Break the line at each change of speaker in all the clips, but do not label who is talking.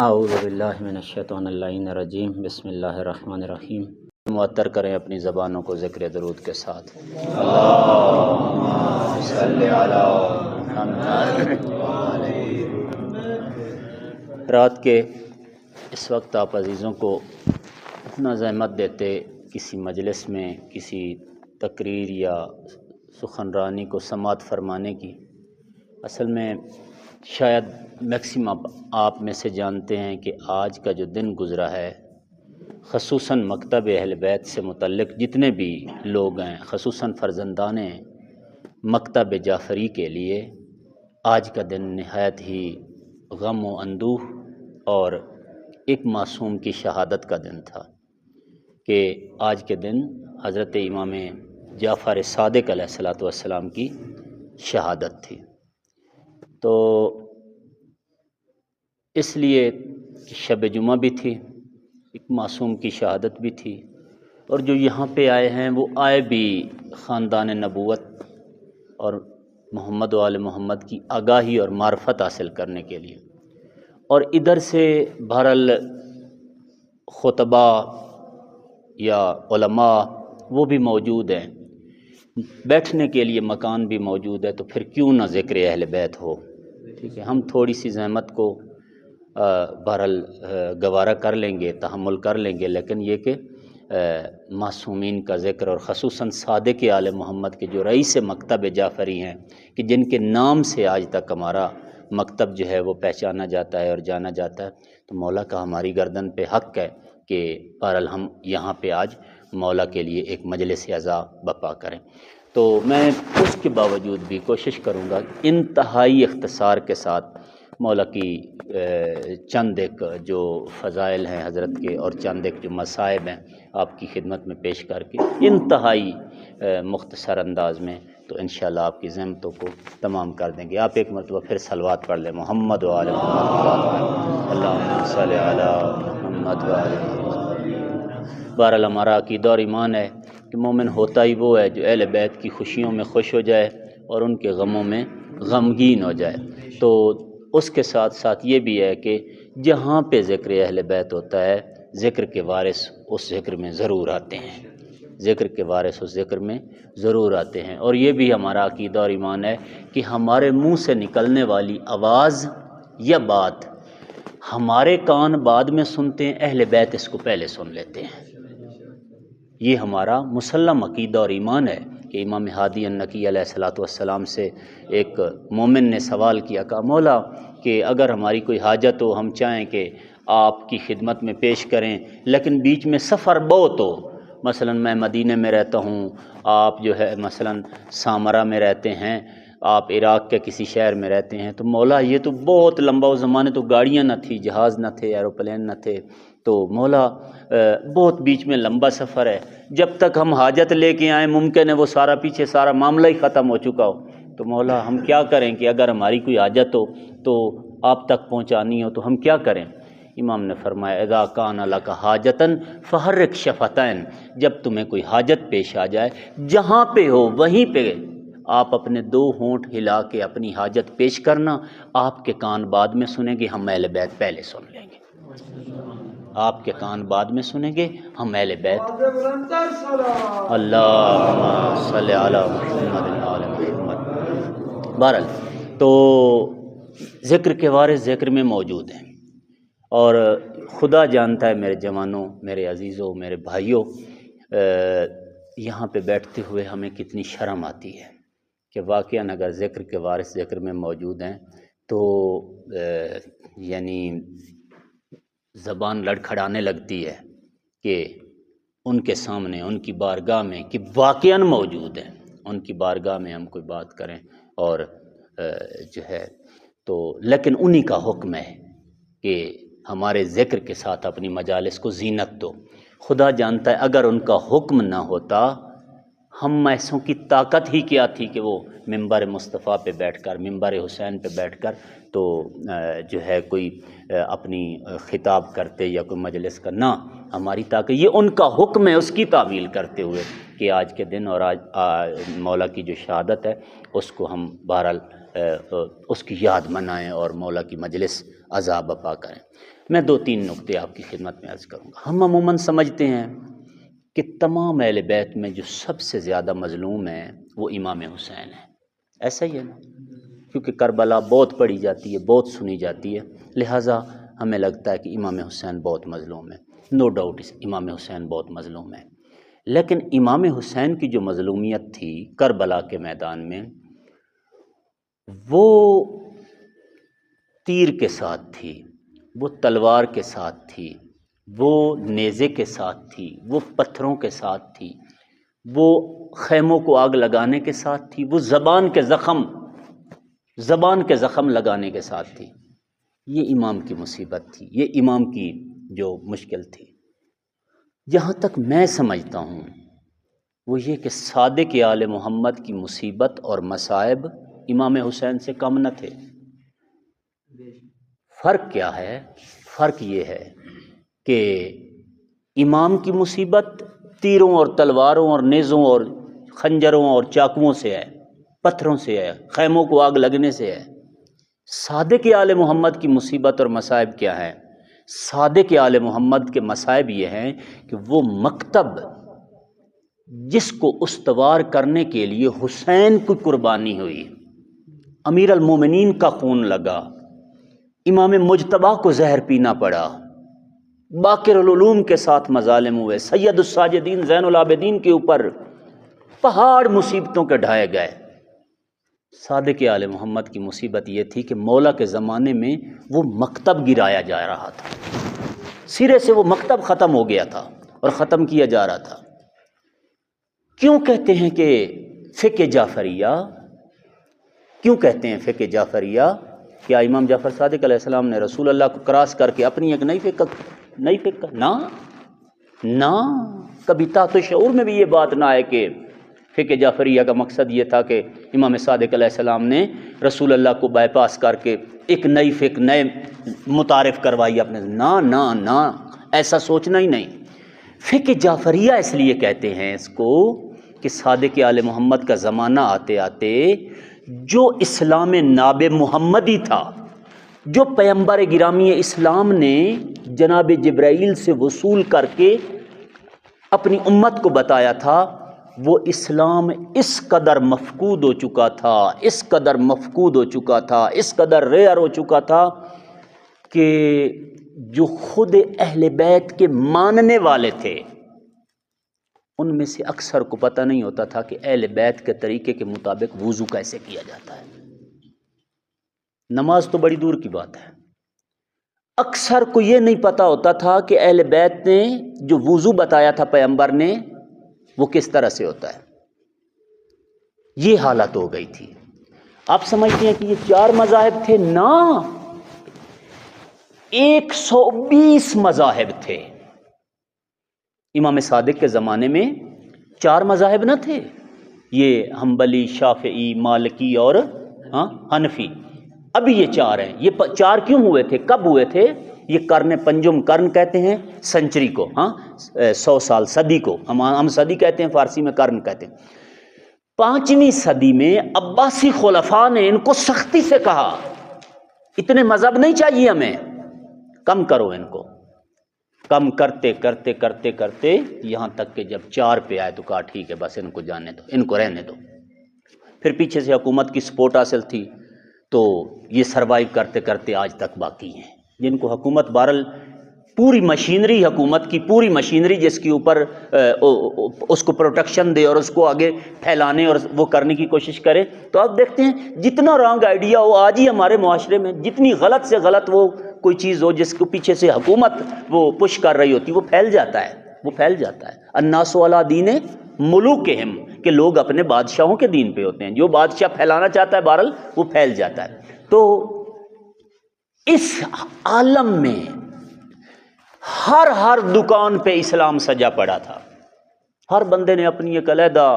اعوذ باللہ من الشیطان اللعین الرجیم بسم اللہ الرحمن الرحیم۔ معطر کریں اپنی زبانوں کو ذکر درود کے ساتھ۔ اللہم صلی علی محمد۔ رات کے اس وقت آپ عزیزوں کو اتنا زحمت دیتے کسی مجلس میں کسی تقریر یا سخنرانی کو سماعت فرمانے کی، اصل میں شاید میکسیمم آپ میں سے جانتے ہیں کہ آج کا جو دن گزرا ہے، خصوصاً مکتب اہل بیت سے متعلق جتنے بھی لوگ ہیں، خصوصاً فرزندان مکتب جعفری کے لیے آج کا دن نہایت ہی غم و اندوہ اور ایک معصوم کی شہادت کا دن تھا کہ آج کے دن حضرت امام جعفر صادق علیہ السلام کی شہادت تھی۔ تو اس لیے شب جمعہ بھی تھی، ایک معصوم کی شہادت بھی تھی، اور جو یہاں پہ آئے ہیں وہ آئے بھی خاندان نبوت اور محمد و آل محمد کی آگاہی اور معرفت حاصل کرنے کے لیے، اور ادھر سے بہرحال خطبہ یا علماء وہ بھی موجود ہیں، بیٹھنے کے لیے مکان بھی موجود ہے، تو پھر کیوں نہ ذکر اہل بیت ہو۔ ٹھیک ہے، ہم تھوڑی سی زحمت کو بہرحال گوارہ کر لیں گے، تحمل کر لیں گے، لیکن یہ کہ معصومین کا ذکر اور خصوصاً صادق آل محمد کے جو رئیس مکتب جعفری ہیں، کہ جن کے نام سے آج تک ہمارا مکتب جو ہے وہ پہچانا جاتا ہے اور جانا جاتا ہے، تو مولا کا ہماری گردن پہ حق ہے کہ بہرحال ہم یہاں پہ آج مولا کے لیے ایک مجلس عزا بپا کریں۔ تو میں اس کے باوجود بھی کوشش کروں گا انتہائی اختصار کے ساتھ مولا کی چند ایک جو فضائل ہیں حضرت کے اور چند ایک جو مصائب ہیں آپ کی خدمت میں پیش کر کے انتہائی مختصر انداز میں، تو انشاءاللہ آپ کی زحمتوں کو تمام کر دیں گے۔ آپ ایک مرتبہ پھر صلوات پڑھ لیں، محمد و آل محمد، اللہم صلی علی محمد و آل محمد۔ بہرحال ہمارا عقیدہ اور ایمان ہے کہ مومن ہوتا ہی وہ ہے جو اہل بیت کی خوشیوں میں خوش ہو جائے اور ان کے غموں میں غمگین ہو جائے۔ تو اس کے ساتھ ساتھ یہ بھی ہے کہ جہاں پہ ذکر اہل بیت ہوتا ہے، ذکر کے وارث اس ذکر میں ضرور آتے ہیں، ذکر کے وارث اس ذکر میں ضرور آتے ہیں۔ اور یہ بھی ہمارا عقیدہ اور ایمان ہے کہ ہمارے منہ سے نکلنے والی آواز یا بات ہمارے کان بعد میں سنتے ہیں، اہل بیت اس کو پہلے سن لیتے ہیں۔ یہ ہمارا مسلم عقیدہ اور ایمان ہے کہ امام ہادی النقی علیہ السلام سے ایک مومن نے سوال کیا، کہا مولا کہ اگر ہماری کوئی حاجت ہو، ہم چاہیں کہ آپ کی خدمت میں پیش کریں، لیکن بیچ میں سفر بہت ہو، مثلا میں مدینہ میں رہتا ہوں، آپ جو ہے مثلا سامرا میں رہتے ہیں، آپ عراق کے کسی شہر میں رہتے ہیں، تو مولا یہ تو بہت لمبا، اس زمانے تو گاڑیاں نہ تھی، جہاز نہ تھے، ایروپلین نہ تھے، تو مولا بہت بیچ میں لمبا سفر ہے، جب تک ہم حاجت لے کے آئیں ممکن ہے وہ سارا پیچھے سارا معاملہ ہی ختم ہو چکا ہو، تو مولا ہم کیا کریں کہ اگر ہماری کوئی حاجت ہو تو آپ تک پہنچانی ہو تو ہم کیا کریں؟ امام نے فرمایا اذا کان لک حاجتن فحرک شفتین، جب تمہیں کوئی حاجت پیش آ جائے جہاں پہ ہو وہیں پہ آپ اپنے دو ہونٹ ہلا کے اپنی حاجت پیش کرنا، آپ کے کان بعد میں سنیں گے، ہم اہل بیت پہلے سن لیں گے، آپ کے کان بعد میں سنیں گے، ہم اہل بیت۔ اللہم صلی علی محمد آل محمد۔ بہرحال تو ذکر کے وارث ذکر میں موجود ہیں، اور خدا جانتا ہے میرے جوانوں، میرے عزیزوں، میرے بھائیوں، یہاں پہ بیٹھتے ہوئے ہمیں کتنی شرم آتی ہے کہ واقعاً اگر ذکر کے وارث ذکر میں موجود ہیں تو یعنی زبان لڑکھڑانے لگتی ہے کہ ان کے سامنے، ان کی بارگاہ میں کہ واقعاً موجود ہیں، ان کی بارگاہ میں ہم کوئی بات کریں، اور جو ہے تو لیکن انہی کا حکم ہے کہ ہمارے ذکر کے ساتھ اپنی مجالس کو زینت دو۔ خدا جانتا ہے اگر ان کا حکم نہ ہوتا، ہم ایسوں کی طاقت ہی کیا تھی کہ وہ منبر مصطفیٰ پہ بیٹھ کر، منبر حسین پہ بیٹھ کر تو جو ہے کوئی اپنی خطاب کرتے یا کوئی مجلس کا، نہ، ہماری طاقت یہ ان کا حکم ہے، اس کی تعمیل کرتے ہوئے کہ آج کے دن اور آج مولا کی جو شہادت ہے اس کو ہم بہرحال اس کی یاد منائیں اور مولا کی مجلس عزا بپا کریں۔ میں 2-3 نقطے آپ کی خدمت میں عرض کروں گا۔ ہم عموماً سمجھتے ہیں کہ تمام اہل بیت میں جو سب سے زیادہ مظلوم ہے وہ امام حسین ہے، ایسا ہی ہے نا؟ کیونکہ کربلا بہت پڑھی جاتی ہے، بہت سنی جاتی ہے، لہٰذا ہمیں لگتا ہے کہ امام حسین بہت مظلوم ہے۔ نو ڈاؤٹ امام حسین بہت مظلوم ہے، لیکن امام حسین کی جو مظلومیت تھی کربلا کے میدان میں، وہ تیر کے ساتھ تھی، وہ تلوار کے ساتھ تھی، وہ نیزے کے ساتھ تھی، وہ پتھروں کے ساتھ تھی، وہ خیموں کو آگ لگانے کے ساتھ تھی، وہ زبان کے زخم لگانے کے ساتھ تھی۔ یہ امام کی مصیبت تھی، یہ امام کی جو مشکل تھی۔ جہاں تک میں سمجھتا ہوں وہ یہ کہ صادق آل محمد کی مصیبت اور مصائب امام حسین سے کم نہ تھے۔ فرق کیا ہے؟ فرق یہ ہے کہ امام کی مصیبت تیروں اور تلواروں اور نیزوں اور خنجروں اور چاقوؤں سے ہے، پتھروں سے ہے، خیموں کو آگ لگنے سے ہے۔ صادق آل محمد کی مصیبت اور مصائب کیا ہے؟ صادق آل محمد کے مصائب یہ ہیں کہ وہ مکتب جس کو استوار کرنے کے لیے حسین کی قربانی ہوئی، امیر المومنین کا خون لگا، امام مجتبیٰ کو زہر پینا پڑا، باقر العلوم کے ساتھ مظالم ہوئے، سید الساجدین زین العابدین کے اوپر پہاڑ مصیبتوں کے ڈھائے گئے۔ صادق آل محمد کی مصیبت یہ تھی کہ مولا کے زمانے میں وہ مکتب گرایا جا رہا تھا، سرے سے وہ مکتب ختم ہو گیا تھا اور ختم کیا جا رہا تھا۔ کیوں کہتے ہیں کہ فقہ جعفریہ؟ کیوں کہتے ہیں فقہ جعفریہ؟ کیا امام جعفر صادق علیہ السلام نے رسول اللہ کو کراس کر کے اپنی ایک نئی فقہ نہ کبھی تحت شعور میں بھی یہ بات نہ آئے کہ فقہ جعفریہ کا مقصد یہ تھا کہ امام صادق علیہ السلام نے رسول اللہ کو بائی پاس کر کے ایک نئی فقہ نئے متعارف کروائی اپنے، نہ ایسا سوچنا ہی نہیں۔ فقہ جعفریہ اس لیے کہتے ہیں اس کو کہ صادق آل محمد کا زمانہ آتے آتے جو اسلام ناب محمدی تھا، جو پیغمبر گرامی اسلام نے جناب جبرائیل سے وصول کر کے اپنی امت کو بتایا تھا، وہ اسلام اس قدر مفقود ہو چکا تھا، اس قدر ریئر ہو چکا تھا کہ جو خود اہل بیت کے ماننے والے تھے ان میں سے اکثر کو پتہ نہیں ہوتا تھا کہ اہل بیت کے طریقے کے مطابق وضو کیسے کیا جاتا ہے۔ نماز تو بڑی دور کی بات ہے، اکثر کو یہ نہیں پتہ ہوتا تھا کہ اہل بیت نے جو وضو بتایا تھا پیغمبر نے وہ کس طرح سے ہوتا ہے۔ یہ حالت ہو گئی تھی۔ آپ سمجھتے ہیں کہ یہ 4 مذاہب تھے؟ نا، 120 مذاہب تھے۔ امام صادق کے زمانے میں 4 مذاہب نہ تھے، یہ حنبلی، شافعی، مالکی اور حنفی۔ ابھی یہ 4 ہیں۔ یہ 4 کیوں ہوئے تھے؟ کب ہوئے تھے؟ یہ قرن پنجم، قرن کہتے ہیں سنچری کو، 100 سال، صدی کو ہم صدی کہتے ہیں، فارسی میں قرن کہتے ہیں۔ 5ویں صدی میں عباسی خلفاء نے ان کو سختی سے کہا اتنے مذہب نہیں چاہیے ہمیں، کم کرو ان کو۔ کم کرتے کرتے کرتے کرتے یہاں تک کہ جب 4 پہ آئے تو کہا ٹھیک ہے بس ان کو جانے دو، ان کو رہنے دو۔ پھر پیچھے سے حکومت کی سپورٹ حاصل تھی تو یہ سروائیو کرتے کرتے آج تک باقی ہیں، جن کو حکومت بہرحال پوری مشینری، حکومت کی پوری مشینری جس کے اوپر اس کو پروٹیکشن دے اور اس کو آگے پھیلانے اور وہ کرنے کی کوشش کرے۔ تو آپ دیکھتے ہیں جتنا رانگ آئیڈیا ہو آج ہی ہمارے معاشرے میں، جتنی غلط سے غلط وہ کوئی چیز ہو جس کو پیچھے سے حکومت وہ پش کر رہی ہوتی، وہ پھیل جاتا ہے۔ الناس علی دین ملوکہم، کہ لوگ اپنے بادشاہوں کے دین پہ ہوتے ہیں، جو بادشاہ پھیلانا چاہتا ہے بہرحال وہ پھیل جاتا ہے۔ تو اس عالم میں ہر دکان پہ اسلام سجا پڑا تھا، ہر بندے نے اپنی ایک علیحدہ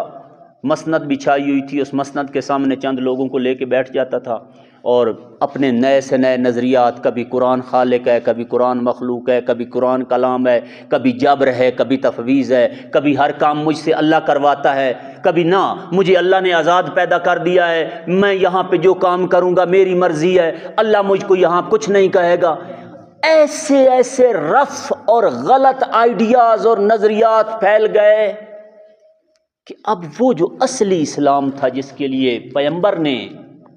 مسند بچھائی ہوئی تھی، اس مسند کے سامنے چند لوگوں کو لے کے بیٹھ جاتا تھا اور اپنے نئے سے نئے نظریات، کبھی قرآن خالق ہے، کبھی قرآن مخلوق ہے، کبھی قرآن کلام ہے، کبھی جبر ہے، کبھی تفویض ہے، کبھی ہر کام مجھ سے اللہ کرواتا ہے، کبھی نہ مجھے اللہ نے آزاد پیدا کر دیا ہے، میں یہاں پہ جو کام کروں گا میری مرضی ہے، اللہ مجھ کو یہاں کچھ نہیں کہے گا۔ ایسے ایسے رف اور غلط آئیڈیاز اور نظریات پھیل گئے کہ اب وہ جو اصلی اسلام تھا، جس کے لیے پیغمبر نے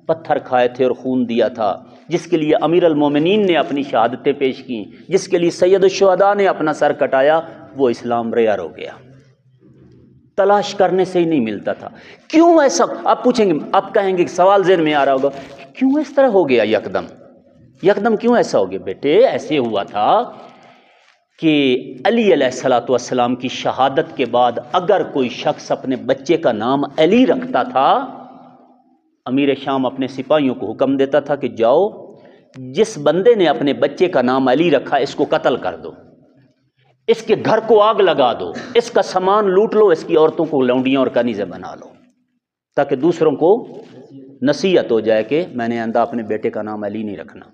پتھر کھائے تھے اور خون دیا تھا، جس کے لیے امیر المومنین نے اپنی شہادتیں پیش کیں، جس کے لیے سید الشہداء نے اپنا سر کٹایا، وہ اسلام ریار ہو گیا، تلاش کرنے سے ہی نہیں ملتا تھا۔ کیوں ایسا؟ آپ پوچھیں گے، آپ کہیں گے، سوال ذہن میں آ رہا ہوگا، کیوں اس طرح ہو گیا یکدم کیوں ایسا ہو گیا؟ بیٹے ایسے ہوا تھا کہ علی علیہ الصلوۃ والسلام کی شہادت کے بعد اگر کوئی شخص اپنے بچے کا نام علی رکھتا تھا، امیر شام اپنے سپاہیوں کو حکم دیتا تھا کہ جاؤ، جس بندے نے اپنے بچے کا نام علی رکھا اس کو قتل کر دو، اس کے گھر کو آگ لگا دو، اس کا سامان لوٹ لو، اس کی عورتوں کو لونڈیاں اور کنیزیں بنا لو، تاکہ دوسروں کو نصیحت ہو جائے کہ میں نے آئندہ اپنے بیٹے کا نام علی نہیں رکھنا۔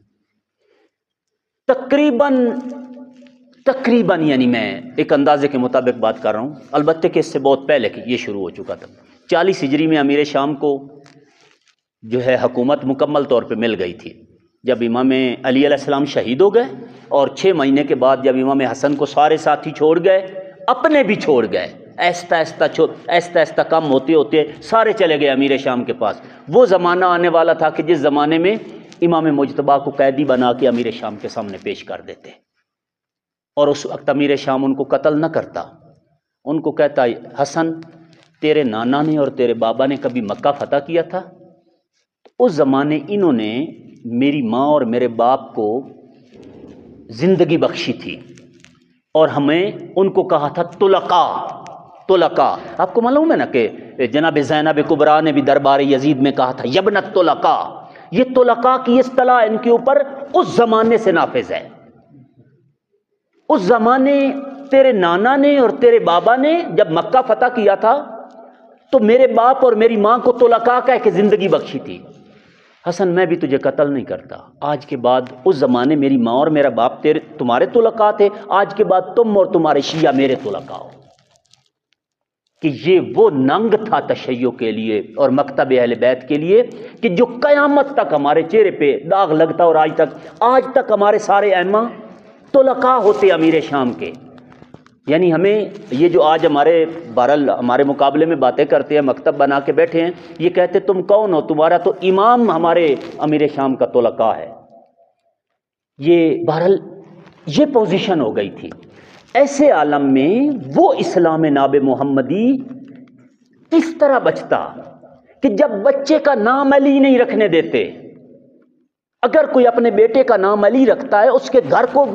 تقریباً یعنی میں ایک اندازے کے مطابق بات کر رہا ہوں، البتہ کہ اس سے بہت پہلے یہ شروع ہو چکا تھا۔ 40 ہجری میں امیر شام کو جو ہے حکومت مکمل طور پہ مل گئی تھی، جب امام علی علیہ السلام شہید ہو گئے، اور 6 مہینے کے بعد جب امام حسن کو سارے ساتھی چھوڑ گئے، اپنے بھی چھوڑ گئے، آہستہ آہستہ کم ہوتے ہوتے سارے چلے گئے امیر شام کے پاس۔ وہ زمانہ آنے والا تھا کہ جس زمانے میں امام مجتبیٰ کو قیدی بنا کے امیر شام کے سامنے پیش کر دیتے، اور اس وقت امیر شام ان کو قتل نہ کرتا، ان کو کہتا، حسن تیرے نانا نے اور تیرے بابا نے کبھی مکہ فتح کیا تھا؟ اس زمانے انہوں نے میری ماں اور میرے باپ کو زندگی بخشی تھی، اور ہمیں ان کو کہا تھا طلقاء۔ آپ کو معلوم ہے نا کہ جناب زینب کبریٰ نے بھی دربار یزید میں کہا تھا یبنت طلقاء۔ یہ طلقاء کی اصطلاح ان کے اوپر اس زمانے سے نافذ ہے۔ اس زمانے تیرے نانا نے اور تیرے بابا نے جب مکہ فتح کیا تھا تو میرے باپ اور میری ماں کو طلقاء کہہ کے زندگی بخشی تھی۔ حسن میں بھی تجھے قتل نہیں کرتا، آج کے بعد اس زمانے میری ماں اور میرا باپ تمہارے طلقاء تھے، آج کے بعد تم اور تمہارے شیعہ میرے طلقاء ہو۔ کہ یہ وہ ننگ تھا تشیع کے لیے اور مکتب اہل بیت کے لیے کہ جو قیامت تک ہمارے چہرے پہ داغ لگتا، اور آج تک ہمارے سارے ائمہ طلقاء ہوتے امیر شام کے۔ یعنی ہمیں یہ جو آج ہمارے مقابلے میں باتیں کرتے ہیں، مکتب بنا کے بیٹھے ہیں، یہ کہتے تم کون ہو؟ تمہارا تو امام ہمارے امیر شام کا طلقاء ہے۔ یہ پوزیشن ہو گئی تھی۔ ایسے عالم میں وہ اسلام ناب محمدی اس طرح بچتا کہ جب بچے کا نام علی نہیں رکھنے دیتے، اگر کوئی اپنے بیٹے کا نام علی رکھتا ہے، اس کے گھر کو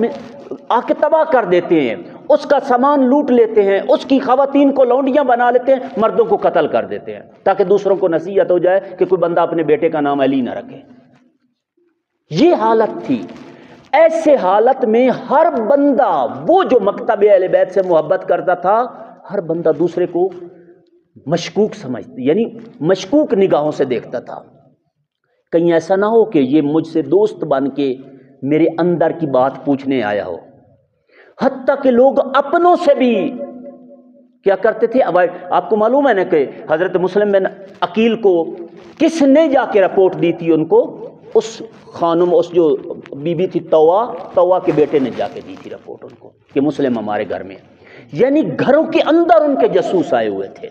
آ کے تباہ کر دیتے ہیں، اس کا سامان لوٹ لیتے ہیں، اس کی خواتین کو لونڈیاں بنا لیتے ہیں، مردوں کو قتل کر دیتے ہیں، تاکہ دوسروں کو نصیحت ہو جائے کہ کوئی بندہ اپنے بیٹے کا نام علی نہ رکھے۔ یہ حالت تھی۔ ایسے حالت میں ہر بندہ، وہ جو مکتب اہل بیت سے محبت کرتا تھا، ہر بندہ دوسرے کو مشکوک سمجھتا، یعنی مشکوک نگاہوں سے دیکھتا تھا۔ کہیں ایسا نہ ہو کہ یہ مجھ سے دوست بن کے میرے اندر کی بات پوچھنے آیا ہو۔ حتیٰ کہ لوگ اپنوں سے بھی کیا کرتے تھے؟ آپ کو معلوم ہے نا کہ حضرت مسلم بن عقیل کو کس نے جا کے رپورٹ دی تھی؟ ان کو اس خانم، اس جو بی بی تھی طوا کے بیٹے نے جا کے دی تھی رپورٹ ان کو کہ مسلم ہمارے گھر میں۔ یعنی گھروں کے اندر ان کے جاسوس آئے ہوئے تھے۔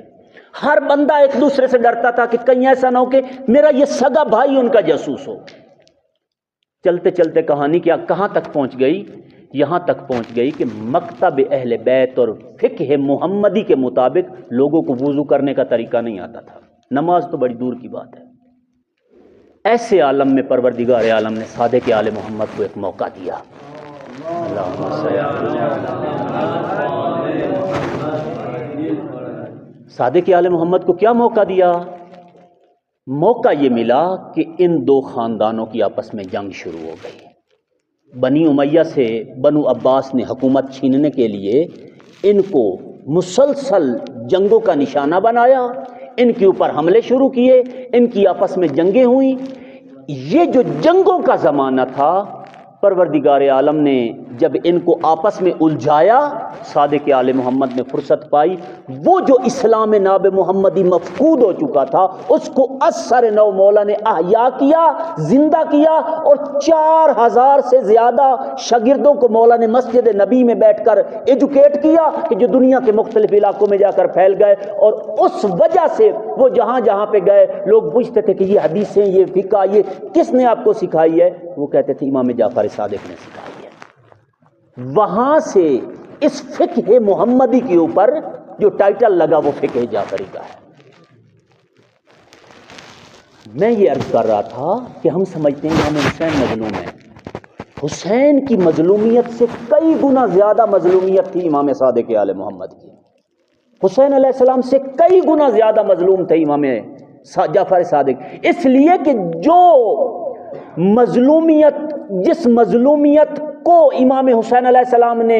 ہر بندہ ایک دوسرے سے ڈرتا تھا کہ کہیں ایسا نہ ہو کہ میرا یہ سگا بھائی ان کا جاسوس ہو۔ چلتے چلتے کہانی کہاں تک پہنچ گئی؟ یہاں تک پہنچ گئی کہ مکتب اہل بیت اور فقہ محمدی کے مطابق لوگوں کو وضو کرنے کا طریقہ نہیں آتا تھا، نماز تو بڑی دور کی بات ہے۔ ایسے عالم میں پروردگار عالم نے صادق آل محمد کو ایک موقع دیا۔ صادق آل محمد کو کیا موقع دیا؟ موقع یہ ملا کہ ان دو خاندانوں کی آپس میں جنگ شروع ہو گئی۔ بنی امیہ سے بنو عباس نے حکومت چھیننے کے لیے ان کو مسلسل جنگوں کا نشانہ بنایا، ان کے اوپر حملے شروع کیے، ان کی آپس میں جنگیں ہوئیں۔ یہ جو جنگوں کا زمانہ تھا، پروردگار عالم نے جب ان کو آپس میں الجھایا، صادق آل محمد نے فرصت پائی، وہ جو اسلام ناب محمدی مفقود ہو چکا تھا اس کو اثر نو مولا نے احیا کیا، زندہ کیا، اور 4000 سے زیادہ شاگردوں کو مولا نے مسجد نبی میں بیٹھ کر ایجوکیٹ کیا کہ جو دنیا کے مختلف علاقوں میں جا کر پھیل گئے، اور اس وجہ سے وہ جہاں جہاں پہ گئے لوگ پوچھتے تھے کہ یہ حدیثیں، یہ فقہ، یہ کس نے آپ کو سکھائی ہے؟ وہ کہتے تھے امام جعفر صادق نے سکھائی ہے۔ وہاں سے اس فقہ محمدی کے اوپر جو ٹائٹل لگا وہ فقہ جعفری کا ہے۔ میں یہ عرض کر رہا تھا کہ ہم سمجھتے ہیں امام حسین مظلوم ہے، حسین کی مظلومیت سے کئی گنا زیادہ مظلومیت تھی امام صادق آل محمد کی۔ حسین علیہ السلام سے کئی گنا زیادہ مظلوم تھے امام جعفر صادق، اس لیے کہ جو مظلومیت، جس مظلومیت کو امام حسین علیہ السلام نے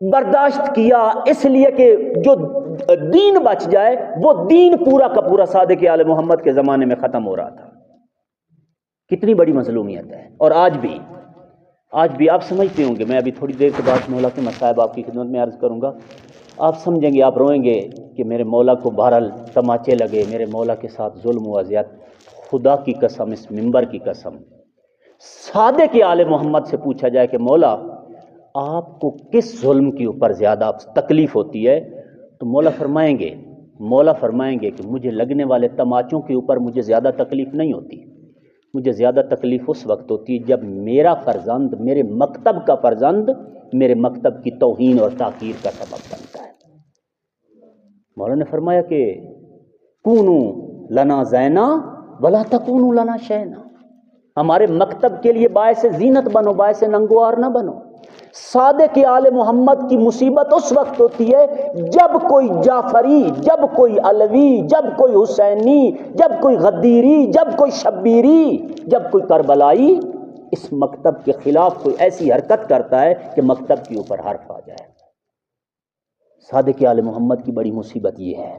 برداشت کیا اس لیے کہ جو دین بچ جائے، وہ دین پورا کا پورا صادق آل محمد کے زمانے میں ختم ہو رہا تھا۔ کتنی بڑی مظلومیت ہے۔ اور آج بھی آپ سمجھتے ہوں گے، میں ابھی تھوڑی دیر کے بعد مولا کے مصائب آپ کی خدمت میں عرض کروں گا، آپ سمجھیں گے، آپ روئیں گے کہ میرے مولا کو بہرحال تماچے لگے، میرے مولا کے ساتھ ظلم و اذیت۔ خدا کی قسم، اس منبر کی قسم، صادق آل محمد سے پوچھا جائے کہ مولا آپ کو کس ظلم کے اوپر زیادہ تکلیف ہوتی ہے، تو مولا فرمائیں گے کہ مجھے لگنے والے تماچوں کے اوپر مجھے زیادہ تکلیف نہیں ہوتی، مجھے زیادہ تکلیف اس وقت ہوتی ہے جب میرا فرزند، میرے مکتب کا فرزند میرے مکتب کی توہین اور تحقیر کا سبب بنتا ہے۔ مولا نے فرمایا کہ کونو لنا زینا ولا تکونو لنا شینا، ہمارے مکتب کے لیے باعث زینت بنو، باعث ننگوار نہ بنو۔ صادق آل محمد کی مصیبت اس وقت ہوتی ہے جب کوئی جعفری، جب کوئی علوی، جب کوئی حسینی، جب کوئی غدیری، جب کوئی شبیری، جب کوئی کربلائی اس مکتب کے خلاف کوئی ایسی حرکت کرتا ہے کہ مکتب کے اوپر حرف آ جائے۔ صادق آل محمد کی بڑی مصیبت یہ ہے،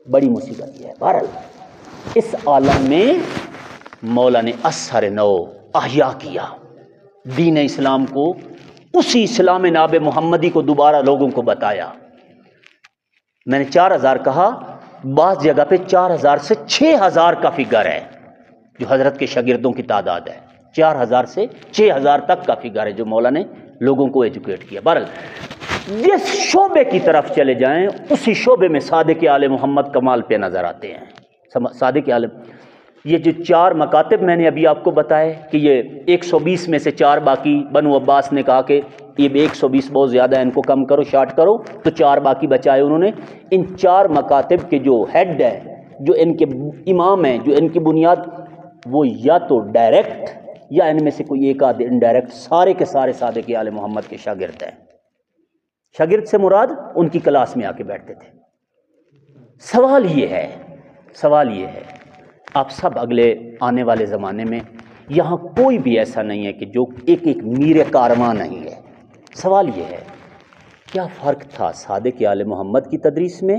بڑی مصیبت یہ ہے۔ بہرحال اس عالم میں مولا نے اثر نو احیا کیا، دین اسلام کو، اسی اسلام ناب محمدی کو دوبارہ لوگوں کو بتایا۔ میں نے 4000 کہا، بعض جگہ پہ 4000 سے 6000 کا فگر ہے جو حضرت کے شاگردوں کی تعداد ہے، 4000 سے 6000 تک کا فگر ہے جو مولا نے لوگوں کو ایجوکیٹ کیا۔ بہرحال جس شعبے کی طرف چلے جائیں اسی شعبے میں صادق آل محمد کمال پہ نظر آتے ہیں۔ صادق آل، یہ جو 4 مکاتب میں نے ابھی آپ کو بتائے کہ یہ 120 میں سے 4 باقی، بنو عباس نے کہا کہ یہ 120 بہت زیادہ ہے، ان کو کم کرو، شارٹ کرو، تو 4 باقی بچائے انہوں نے۔ ان 4 مکاتب کے جو ہیڈ ہیں، جو ان کے امام ہیں، جو ان کی بنیاد، وہ یا تو ڈائریکٹ یا ان میں سے کوئی ایک آدھ انڈائریکٹ، سارے کے سارے صادق آل محمد کے شاگرد ہیں۔ شاگرد سے مراد ان کی کلاس میں آ کے بیٹھتے تھے۔ سوال یہ ہے آپ سب اگلے آنے والے زمانے میں یہاں کوئی بھی ایسا نہیں ہے کہ جو ایک میر کارواں نہیں ہے۔ سوال یہ ہے کیا فرق تھا صادق آل محمد کی تدریس میں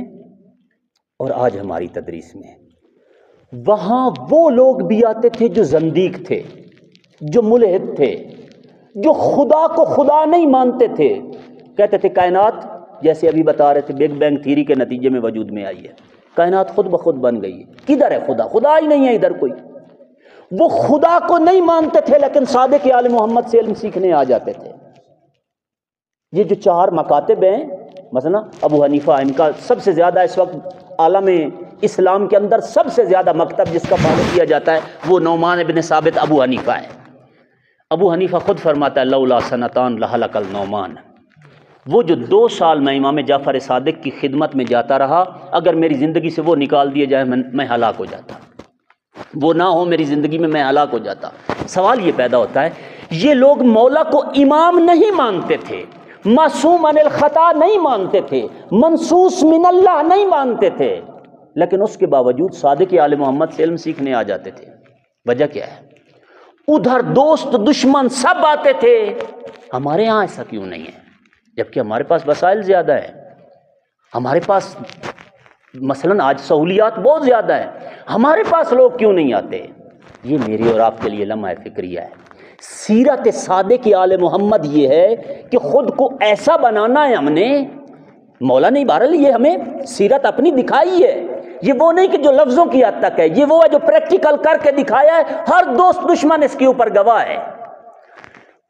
اور آج ہماری تدریس میں؟ وہاں وہ لوگ بھی آتے تھے جو زندیق تھے، جو ملحد تھے، جو خدا کو خدا نہیں مانتے تھے، کہتے تھے کائنات، جیسے ابھی بتا رہے تھے، بگ بینگ تھیوری کے نتیجے میں وجود میں آئی ہے، کائنات خود بخود بن گئی ہے، کدھر ہے خدا؟ خدا ہی نہیں ہے ادھر کوئی۔ وہ خدا کو نہیں مانتے تھے لیکن صادق آل محمد سے علم سیکھنے آ جاتے تھے۔ یہ جو 4 مکاتب ہیں، مثلا ابو حنیفہ، ان کا سب سے زیادہ اس وقت عالم اسلام کے اندر سب سے زیادہ مکتب جس کا فالو کیا جاتا ہے وہ نعمان ابن ثابت ابو حنیفہ ہے۔ ابو حنیفہ خود فرماتا ہے لولا سنتان لہلک النعمان، وہ جو 2 سال میں امام جعفر صادق کی خدمت میں جاتا رہا، اگر میری زندگی سے وہ نکال دیے جائے میں ہلاک ہو جاتا، وہ نہ ہو میری زندگی میں ہلاک ہو جاتا۔ سوال یہ پیدا ہوتا ہے یہ لوگ مولا کو امام نہیں مانتے تھے، معصوم عن الخطا نہیں مانتے تھے، منصوص من اللہ نہیں مانتے تھے، لیکن اس کے باوجود صادق آل محمد سے علم سیکھنے آ جاتے تھے۔ وجہ کیا ہے؟ ادھر دوست دشمن سب آتے تھے، ہمارے ہاں ایسا کیوں نہیں ہے؟ جبکہ ہمارے پاس وسائل زیادہ ہیں، ہمارے پاس مثلاً آج سہولیات بہت زیادہ ہیں، ہمارے پاس لوگ کیوں نہیں آتے؟ یہ میری اور آپ کے لیے لمحہ فکریہ ہے سیرت صادق آل محمد یہ ہے کہ خود کو ایسا بنانا ہے ہم نے، مولا نے بہرحال یہ ہمیں سیرت اپنی دکھائی ہے، یہ وہ نہیں کہ جو لفظوں کی حد تک ہے، یہ وہ ہے جو پریکٹیکل کر کے دکھایا ہے۔ ہر دوست دشمن اس کے اوپر گواہ ہے،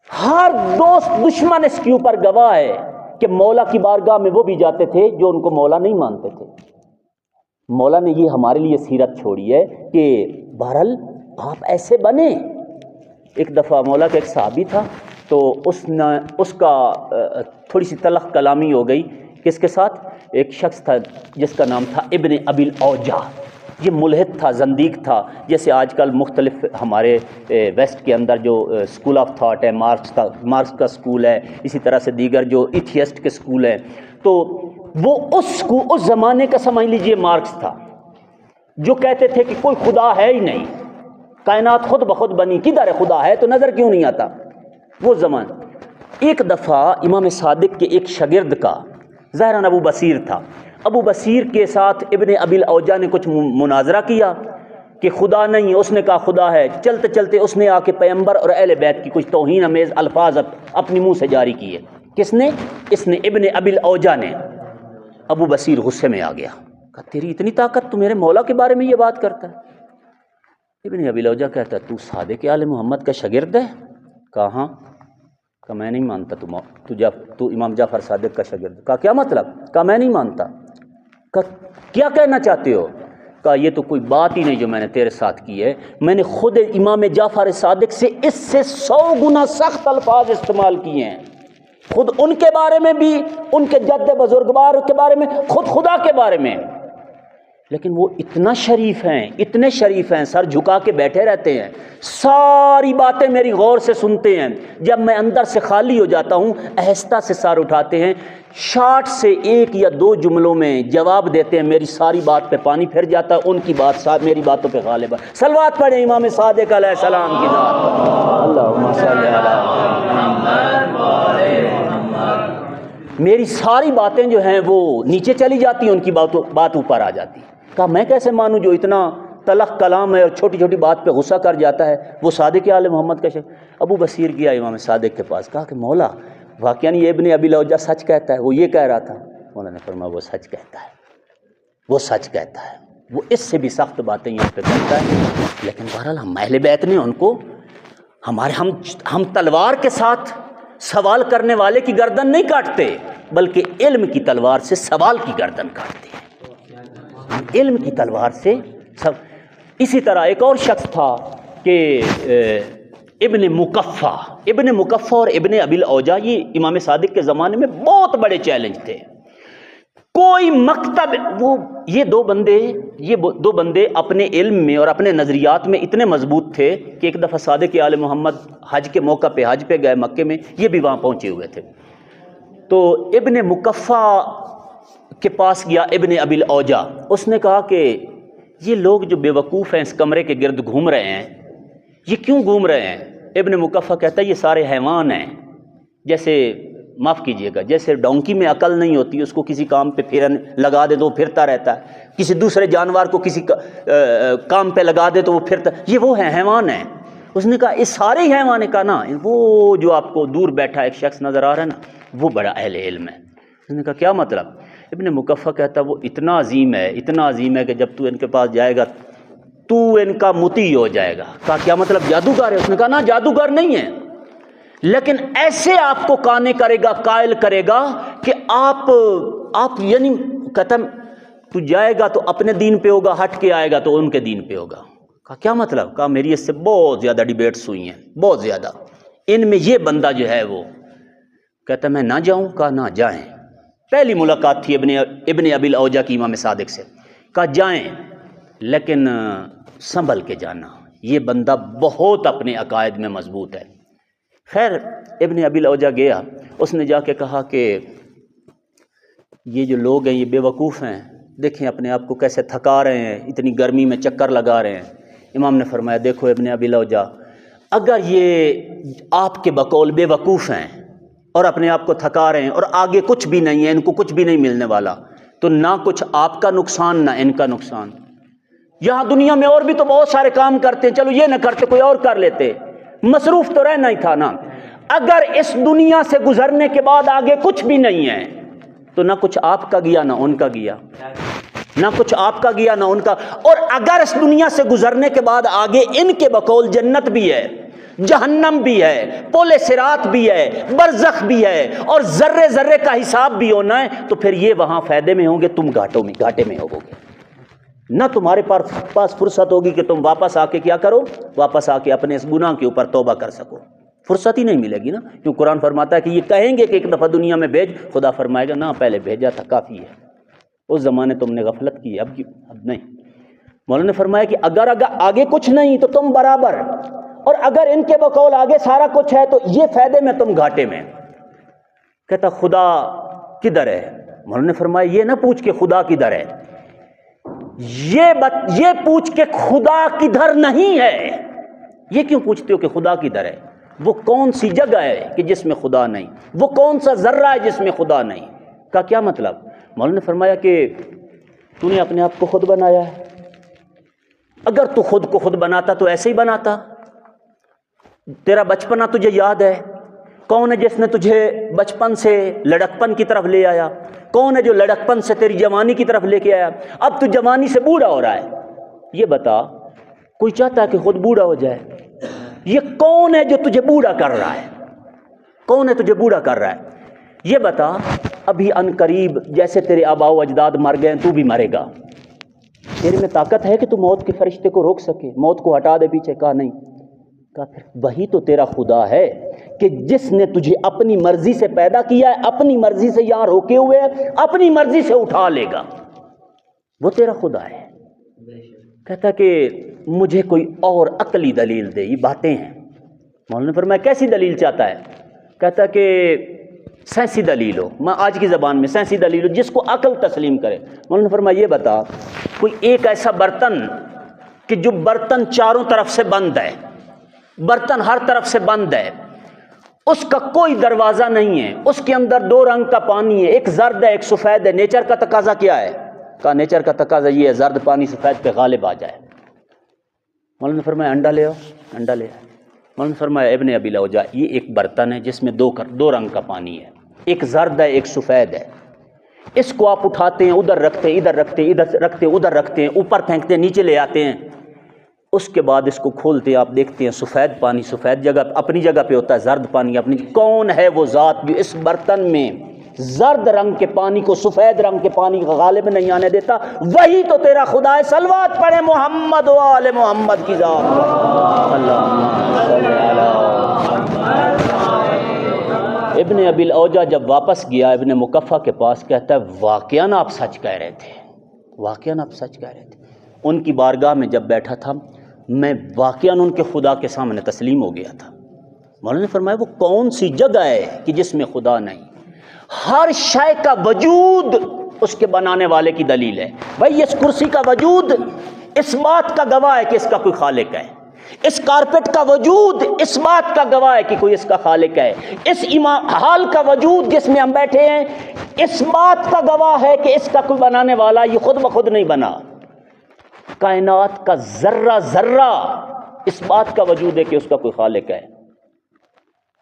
ہر دوست دشمن اس کے اوپر گواہ ہے کہ مولا کی بارگاہ میں وہ بھی جاتے تھے جو ان کو مولا نہیں مانتے تھے۔ مولا نے یہ ہمارے لیے سیرت چھوڑی ہے کہ بہرحال آپ ایسے بنیں۔ ایک دفعہ مولا کا ایک صحابی تھا، تو اس کا تھوڑی سی تلخ کلامی ہو گئی کس کے ساتھ؟ ایک شخص تھا جس کا نام تھا ابن ابی الاوجا۔ یہ ملحد تھا، زندیق تھا، جیسے آج کل مختلف ہمارے ویسٹ کے اندر جو اسکول آف تھاٹ ہے، مارکس کا اسکول ہے، اسی طرح سے دیگر جو ایتھیسٹ کے اسکول ہیں، تو وہ اس زمانے کا سمجھ لیجئے مارکس تھا، جو کہتے تھے کہ کوئی خدا ہے ہی نہیں، کائنات خود بخود بنی، کدھر ہے خدا؟ ہے تو نظر کیوں نہیں آتا؟ وہ زمان ایک دفعہ امام صادق کے ایک شاگرد کا، ظاہراً ابو بصیر تھا، ابو بصیر کے ساتھ ابن ابی الاوجا نے کچھ مناظرہ کیا کہ خدا نہیں ہے، اس نے کہا خدا ہے۔ چلتے چلتے اس نے آ کے پیغمبر اور اہل بیت کی کچھ توہین امیز الفاظ اپنی منہ سے جاری کیے۔ کس نے؟ اس نے، ابن ابی الاوجا نے۔ ابو بصیر غصے میں آ گیا، کہا تیری اتنی طاقت، تو میرے مولا کے بارے میں یہ بات کرتا ہے؟ ابن ابی الاوجا کہتا ہے تو صادق آل محمد کا شاگرد ہے؟ کہا ہاں۔ کہا میں نہیں مانتا تو امام جعفر صادق کا شاگرد۔ کہا کیا مطلب؟ کہا میں نہیں مانتا۔ کہا کیا کہنا چاہتے ہو؟ کہا یہ تو کوئی بات ہی نہیں جو میں نے تیرے ساتھ کی ہے، میں نے خود امام جعفر صادق سے اس سے 100 گنا سخت الفاظ استعمال کیے ہیں، خود ان کے بارے میں بھی، ان کے جد بزرگوار کے بارے میں، خود خدا کے بارے میں، لیکن وہ اتنا شریف ہیں، اتنے شریف ہیں، سر جھکا کے بیٹھے رہتے ہیں، ساری باتیں میری غور سے سنتے ہیں، جب میں اندر سے خالی ہو جاتا ہوں آہستہ سے سر اٹھاتے ہیں، شارٹ سے 1 یا 2 جملوں میں جواب دیتے ہیں، میری ساری بات پہ پانی پھر جاتا ہے، ان کی بات میری باتوں پہ غالب ہے۔ صلوات پڑھیں امام صادق علیہ السلام کی ذات پر، اللہم صلی علی محمد۔ میری ساری باتیں جو ہیں وہ نیچے چلی جاتی ہیں، ان کی بات اوپر آ جاتی ہے۔ کہا میں کیسے مانوں جو اتنا تلخ کلام ہے اور چھوٹی چھوٹی بات پہ غصہ کر جاتا ہے، وہ صادق آل محمد کا شخص۔ ابو بصیر گیا امام صادق کے پاس، کہا کہ مولا واقعاً یہ ابن ابی الاوجا سچ کہتا ہے، وہ یہ کہہ رہا تھا۔ مولا نے فرمایا وہ سچ کہتا ہے، وہ سچ کہتا ہے، وہ اس سے بھی سخت باتیں یہاں پہ کرتا ہے، لیکن بہرحال ہم اہل بیت نے ان کو ہم تلوار کے ساتھ سوال کرنے والے کی گردن نہیں کاٹتے، بلکہ علم کی تلوار سے سوال کی گردن کاٹتے ہیں، علم کی تلوار سے اسی طرح ایک اور شخص تھا کہ ابن مکفہ اور ابن ابی الاوجا، یہ امام صادق کے زمانے میں بہت بڑے چیلنج تھے۔ کوئی مکتب، یہ دو بندے اپنے علم میں اور اپنے نظریات میں اتنے مضبوط تھے کہ ایک دفعہ صادق آل محمد حج کے موقع پہ حج پہ گئے مکے میں، یہ بھی وہاں پہنچے ہوئے تھے، تو ابن مکفہ کے پاس گیا ابن ابی الاوجا، اس نے کہا کہ یہ لوگ جو بے وقوف ہیں اس کمرے کے گرد گھوم رہے ہیں، یہ کیوں گھوم رہے ہیں؟ ابن مکفہ کہتا ہے یہ سارے حیوان ہیں، جیسے معاف کیجئے گا، جیسے ڈونکی میں عقل نہیں ہوتی، اس کو کسی کام پہ لگا دے تو وہ پھرتا رہتا ہے، کسی دوسرے جانور کو کسی کام پہ لگا دے تو وہ پھرتا، یہ وہ ہیں، حیوان ہیں۔ اس نے کہا اس سارے ہی حیوان ہیں؟ کہا نا، وہ جو آپ کو دور بیٹھا ایک شخص نظر آ رہا ہے نا، وہ بڑا اہل علم ہے۔ اس نے کہا کیا مطلب؟ ابن مکفہ کہتا وہ اتنا عظیم ہے کہ جب تو ان کے پاس جائے گا تو ان کا مطیع ہو جائے گا۔ کہا کیا مطلب، جادوگر ہے؟ اس نے کہا نا، جادوگر نہیں ہے، لیکن ایسے آپ کو قانع کرے گا، قائل کرے گا کہ آپ یعنی کہتا تو جائے گا تو اپنے دین پہ ہوگا، ہٹ کے آئے گا تو ان کے دین پہ ہوگا۔ کہا کیا مطلب؟ کہا میری اس سے بہت زیادہ ڈیبیٹس ہوئی ہیں، بہت زیادہ، ان میں یہ بندہ جو ہے وہ کہتا میں نہ جاؤں؟ کہا نہ جائیں۔ پہلی ملاقات تھی ابن ابی الاوجا کی امام صادق سے، کہا جائیں لیکن سنبھل کے جانا، یہ بندہ بہت اپنے عقائد میں مضبوط ہے۔ خیر ابن ابی الاوجا گیا، اس نے جا کے کہا کہ یہ جو لوگ ہیں یہ بے وقوف ہیں، دیکھیں اپنے آپ کو کیسے تھکا رہے ہیں، اتنی گرمی میں چکر لگا رہے ہیں۔ امام نے فرمایا دیکھو ابن ابی الاوجا، اگر یہ آپ کے بقول بے وقوف ہیں اور اپنے آپ کو تھکا رہے ہیں اور آگے کچھ بھی نہیں ہے، ان کو کچھ بھی نہیں ملنے والا، تو نہ کچھ آپ کا نقصان نہ ان کا نقصان۔ یہاں دنیا میں اور بھی تو بہت سارے کام کرتے ہیں، چلو یہ نہ کرتے کوئی اور کر لیتے، مصروف تو رہنا ہی تھا نا. اگر اس دنیا سے گزرنے کے بعد آگے کچھ بھی نہیں ہے تو نہ کچھ آپ کا گیا نہ ان کا گیا، نہ کچھ آپ کا گیا نہ ان کا. اور اگر اس دنیا سے گزرنے کے بعد آگے ان کے بقول جنت بھی ہے، جہنم بھی ہے، پول صراط بھی ہے، برزخ بھی ہے، اور ذرے ذرے کا حساب بھی ہونا ہے، تو پھر یہ وہاں فائدے میں ہوں گے، تم گھاٹے میں ہوگے. نہ تمہارے پاس فرصت ہوگی کہ تم واپس آ کے کیا کرو، واپس آ کے اپنے اس گناہ کے اوپر توبہ کر سکو. فرصت ہی نہیں ملے گی نا. کیوں قرآن فرماتا ہے کہ یہ کہیں گے کہ ایک دفعہ دنیا میں بھیج، خدا فرمائے گا نہ پہلے بھیجا تھا کافی ہے، اس زمانے تم نے غفلت کی ہے، اب نہیں. مولانا نے فرمایا کہ اگر آگے کچھ نہیں تو تم برابر، اور اگر ان کے بقول آگے سارا کچھ ہے تو یہ فائدے میں تم گھاٹے میں. کہتا خدا کدھر ہے؟ مولانا نے فرمایا یہ نہ پوچھ کے خدا کدھر ہے، یہ پوچھ کے خدا کدھر نہیں ہے. یہ کیوں پوچھتے ہو کہ خدا کدھر ہے؟ وہ کون سی جگہ ہے کہ جس میں خدا نہیں؟ وہ کون سا ذرہ ہے جس میں خدا نہیں؟ کا کیا مطلب؟ مولانا نے فرمایا کہ تو نے اپنے آپ کو خود بنایا ہے. اگر تو خود کو خود بناتا تو ایسے ہی بناتا. تیرا بچپنا تجھے یاد ہے؟ کون ہے جس نے تجھے بچپن سے لڑکپن کی طرف لے آیا؟ کون ہے جو لڑکپن سے تیری جوانی کی طرف لے کے آیا؟ اب تو جوانی سے بوڑھا ہو رہا ہے. یہ بتا، کوئی چاہتا ہے کہ خود بوڑھا ہو جائے؟ یہ کون ہے جو تجھے بوڑھا کر رہا ہے؟ کون ہے تجھے بوڑھا کر رہا ہے؟ یہ بتا، ابھی ان قریب جیسے تیرے آباء و اجداد مر گئے تو بھی مرے گا. تیرے میں طاقت ہے کہ تو موت کے فرشتے کو روک سکے، موت کو ہٹا دے پیچھے؟ کہا نہیں. کہا پھر وہی تو تیرا خدا ہے کہ جس نے تجھے اپنی مرضی سے پیدا کیا ہے، اپنی مرضی سے یہاں روکے ہوئے ہے، اپنی مرضی سے اٹھا لے گا. وہ تیرا خدا ہے. کہتا کہ مجھے کوئی اور عقلی دلیل دے، یہ باتیں ہیں. مولانا نے فرمایا کیسی دلیل چاہتا ہے؟ کہتا کہ سائنسی دلیل ہو، میں آج کی زبان میں سائنسی دلیل ہو جس کو عقل تسلیم کرے. مولانا نے فرمایا یہ بتا، کوئی ایک ایسا برتن کہ جو برتن چاروں طرف سے بند ہے، برتن ہر طرف سے بند ہے، اس کا کوئی دروازہ نہیں ہے، اس کے اندر دو رنگ کا پانی ہے، ایک زرد ہے ایک سفید ہے، نیچر کا تقاضا کیا ہے؟ کہا نیچر کا تقاضا یہ ہے زرد پانی سفید پہ غالب آ جائے. مولانا نے فرمایا انڈا لے آؤ. انڈا لے آؤ. مولانا نے فرمایا ابن ابی الاوجاع، یہ ایک برتن ہے جس میں دو رنگ کا پانی ہے، ایک زرد ہے ایک سفید ہے. اس کو آپ اٹھاتے ہیں، ادھر رکھتے ہیں، ادھر رکھتے ہیں، ادھر رکھتے ہیں، ادھر رکھتے ہیں، اوپر پھینکتے ہیں، نیچے لے آتے ہیں. اس کے بعد اس کو کھولتے ہیں، آپ دیکھتے ہیں سفید پانی سفید جگہ اپنی جگہ پہ ہوتا ہے، زرد پانی اپنی. کون ہے وہ ذات جو اس برتن میں زرد رنگ کے پانی کو سفید رنگ کے پانی کا غالب نہیں آنے دیتا؟ وہی تو تیرا خدا ہے. صلوات پڑھے محمد و آل محمد کی ذات. ابن ابی الاوجاع جب واپس گیا ابن مکفہ کے پاس، کہتا ہے واقعاً آپ سچ کہہ رہے تھے، واقعاً آپ سچ کہہ رہے تھے. ان کی بارگاہ میں جب بیٹھا تھا میں واقعاً ان کے خدا کے سامنے تسلیم ہو گیا تھا. مولانا نے فرمایا وہ کون سی جگہ ہے کہ جس میں خدا نہیں؟ ہر شے کا وجود اس کے بنانے والے کی دلیل ہے. بھائی اس کرسی کا وجود اس بات کا گواہ ہے کہ اس کا کوئی خالق ہے. اس کارپٹ کا وجود اس بات کا گواہ ہے کہ کوئی اس کا خالق ہے. اس ہال کا وجود جس میں ہم بیٹھے ہیں اس بات کا گواہ ہے کہ اس کا کوئی بنانے والا یہ خود بخود نہیں بنا. کائنات کا ذرہ ذرہ اس بات کا وجود ہے کہ اس کا کوئی خالق ہے.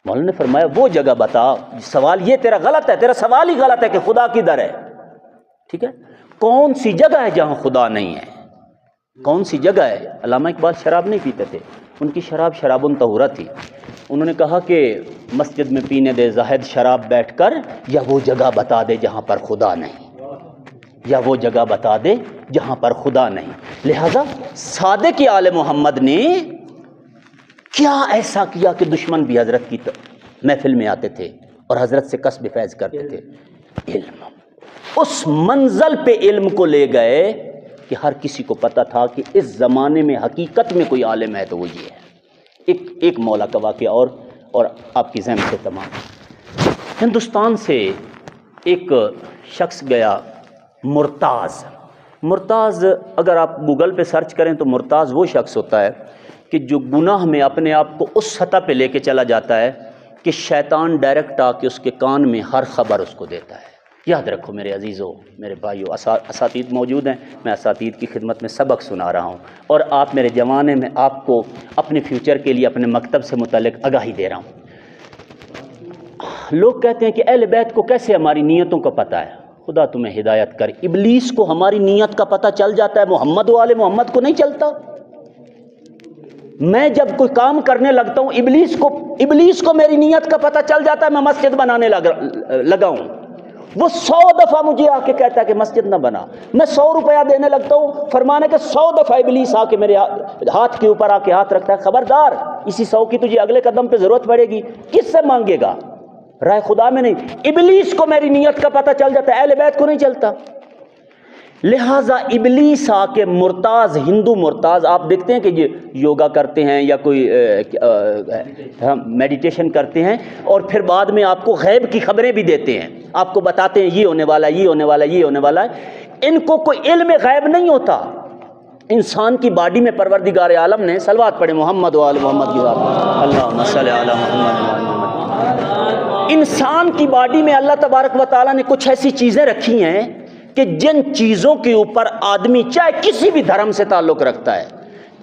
مولانا نے فرمایا وہ جگہ بتا. سوال یہ تیرا غلط ہے، تیرا سوال ہی غلط ہے کہ خدا کدھر ہے. ٹھیک ہے، کون سی جگہ ہے جہاں خدا نہیں ہے؟ کون سی جگہ ہے؟ علامہ اقبال شراب نہیں پیتے تھے، ان کی شراب شراب طہورہ تھی. انہوں نے کہا کہ مسجد میں پینے دے زاہد شراب بیٹھ کر، یا وہ جگہ بتا دے جہاں پر خدا نہیں، یا وہ جگہ بتا دے جہاں پر خدا نہیں. لہذا صادق آل محمد نے کیا ایسا کیا کہ دشمن بھی حضرت کی محفل میں آتے تھے اور حضرت سے قصب فیض کرتے تھے؟ علم. اس منزل پہ علم کو لے گئے کہ ہر کسی کو پتا تھا کہ اس زمانے میں حقیقت میں کوئی عالم ہے تو وہ یہ ہے. ایک مولا کا واقعہ اور آپ کی ذہن سے تمام. ہندوستان سے ایک شخص گیا مرتاز. اگر آپ گوگل پہ سرچ کریں تو مرتاز وہ شخص ہوتا ہے کہ جو گناہ میں اپنے آپ کو اس سطح پہ لے کے چلا جاتا ہے کہ شیطان ڈائریکٹ آ کے اس کے کان میں ہر خبر اس کو دیتا ہے. یاد رکھو میرے عزیزوں، میرے بھائیوں، اساتید موجود ہیں، میں اساتید کی خدمت میں سبق سنا رہا ہوں، اور آپ میرے جوانے میں آپ کو اپنے فیوچر کے لیے اپنے مکتب سے متعلق آگاہی دے رہا ہوں۔ لوگ کہتے ہیں کہ اہل بیت کو کیسے ہماری نیتوں کا پتہ ہے؟ خدا تمہیں ہدایت کر، ابلیس کو ہماری نیت کا پتہ چل جاتا ہے، محمد والے محمد کو نہیں چلتا۔ میں جب کوئی کام کرنے لگتا ہوں، ابلیس کو میری نیت کا پتہ چل جاتا ہے، میں مسجد بنانے لگا ہوں، وہ 100 دفعہ مجھے آ کے کہتا ہے کہ مسجد نہ بنا، میں 100 روپیہ دینے لگتا ہوں، فرمانے کے 100 دفعہ ابلیس آ کے میرے ہاتھ کے اوپر آ کے ہاتھ رکھتا ہے، خبردار اسی 100 کی تجھے اگلے قدم پہ ضرورت پڑے گی، کس سے مانگے گا؟ رائے خدا میں نہیں۔ ابلیس کو میری نیت کا پتہ چل جاتا ہے، اہل بیت کو نہیں چلتا۔ لہٰذا ابلیس آ کے مرتاز، ہندو مرتاز، آپ دیکھتے ہیں کہ یہ یوگا کرتے ہیں یا کوئی میڈیٹیشن کرتے ہیں، اور پھر بعد میں آپ کو غیب کی خبریں بھی دیتے ہیں، آپ کو بتاتے ہیں یہ ہونے والا ہے، یہ ہونے والا ہے، یہ ہونے والا ہے۔ ان کو کوئی علم غیب نہیں ہوتا۔ انسان کی باڈی میں پروردگار عالم نے، صلوات پڑھے محمد و آل محمد کی ذات میں، اللہم صلی علی محمد و آل محمد۔ انسان کی باڈی میں اللہ تبارک و تعالیٰ نے کچھ ایسی چیزیں رکھی ہیں کہ جن چیزوں کے اوپر آدمی چاہے کسی بھی دھرم سے تعلق رکھتا ہے،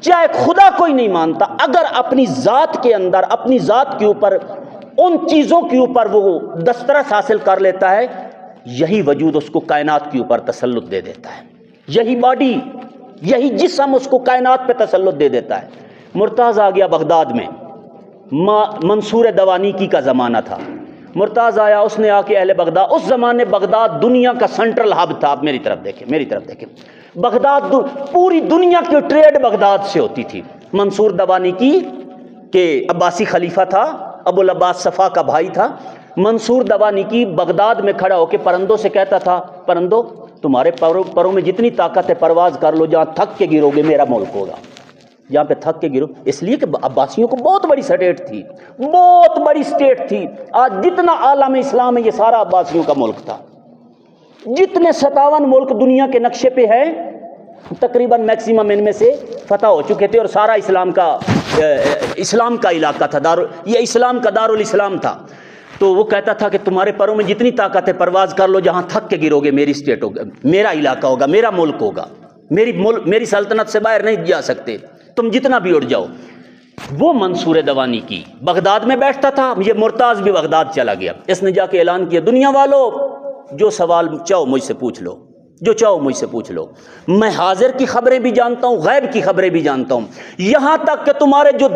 چاہے خدا کوئی نہیں مانتا، اگر اپنی ذات کے اندر، اپنی ذات کے اوپر، ان چیزوں کے اوپر وہ دسترس حاصل کر لیتا ہے، یہی وجود اس کو کائنات کے اوپر تسلط دے دیتا ہے، یہی باڈی، یہی جسم اس کو کائنات پہ تسلط دے دیتا ہے۔ مرتاز آ گیا بغداد میں، منصور دوانیکی کا زمانہ تھا، مرتاز آیا، اس نے آ کے اہل بغداد، اس زمانے بغداد دنیا کا سینٹرل ہب تھا۔ آپ میری طرف دیکھیں، میری طرف دیکھیں، بغداد پوری دنیا کی ٹریڈ بغداد سے ہوتی تھی۔ منصور دوانیکی کے عباسی خلیفہ تھا، ابو العباس صفا کا بھائی تھا۔ منصور دوانیکی بغداد میں کھڑا ہو کے پرندوں سے کہتا تھا، پرندوں تمہارے پروں میں جتنی طاقت ہے پرواز کر لو، جہاں تھک کے گرو گے میرا ملک ہوگا، جہاں پہ تھک کے گرو۔ اس لیے کہ عباسیوں کو بہت بڑی سٹیٹ تھی، بہت بڑی سٹیٹ تھی۔ آج جتنا عالم اسلام ہے یہ سارا عباسیوں کا ملک تھا۔ جتنے 57 ملک دنیا کے نقشے پہ ہیں تقریباً میکسیمم ان میں سے فتح ہو چکے تھے، اور سارا اسلام کا علاقہ تھا، یہ اسلام کا دارالاسلام تھا۔ تو وہ کہتا تھا کہ تمہارے پروں میں جتنی طاقت ہے پرواز کر لو، جہاں تھک کے گرو گے میری سٹیٹ ہوگا، میرا علاقہ ہوگا، میرا ملک ہوگا، میری سلطنت سے باہر نہیں جا سکتے، تم جتنا بھی اڑ جاؤ۔ وہ منصور دوانیکی بغداد میں بیٹھتا تھا، یہ مرتاز بھی بغداد چلا گیا۔ اس نے جا کے اعلان کیا، دنیا والو جو سوال چاہو مجھ سے پوچھ لو، جو چاہو مجھ سے پوچھ لو، میں حاضر کی خبریں بھی جانتا ہوں، غیب کی خبریں بھی جانتا ہوں، یہاں تک کہ تمہارے جو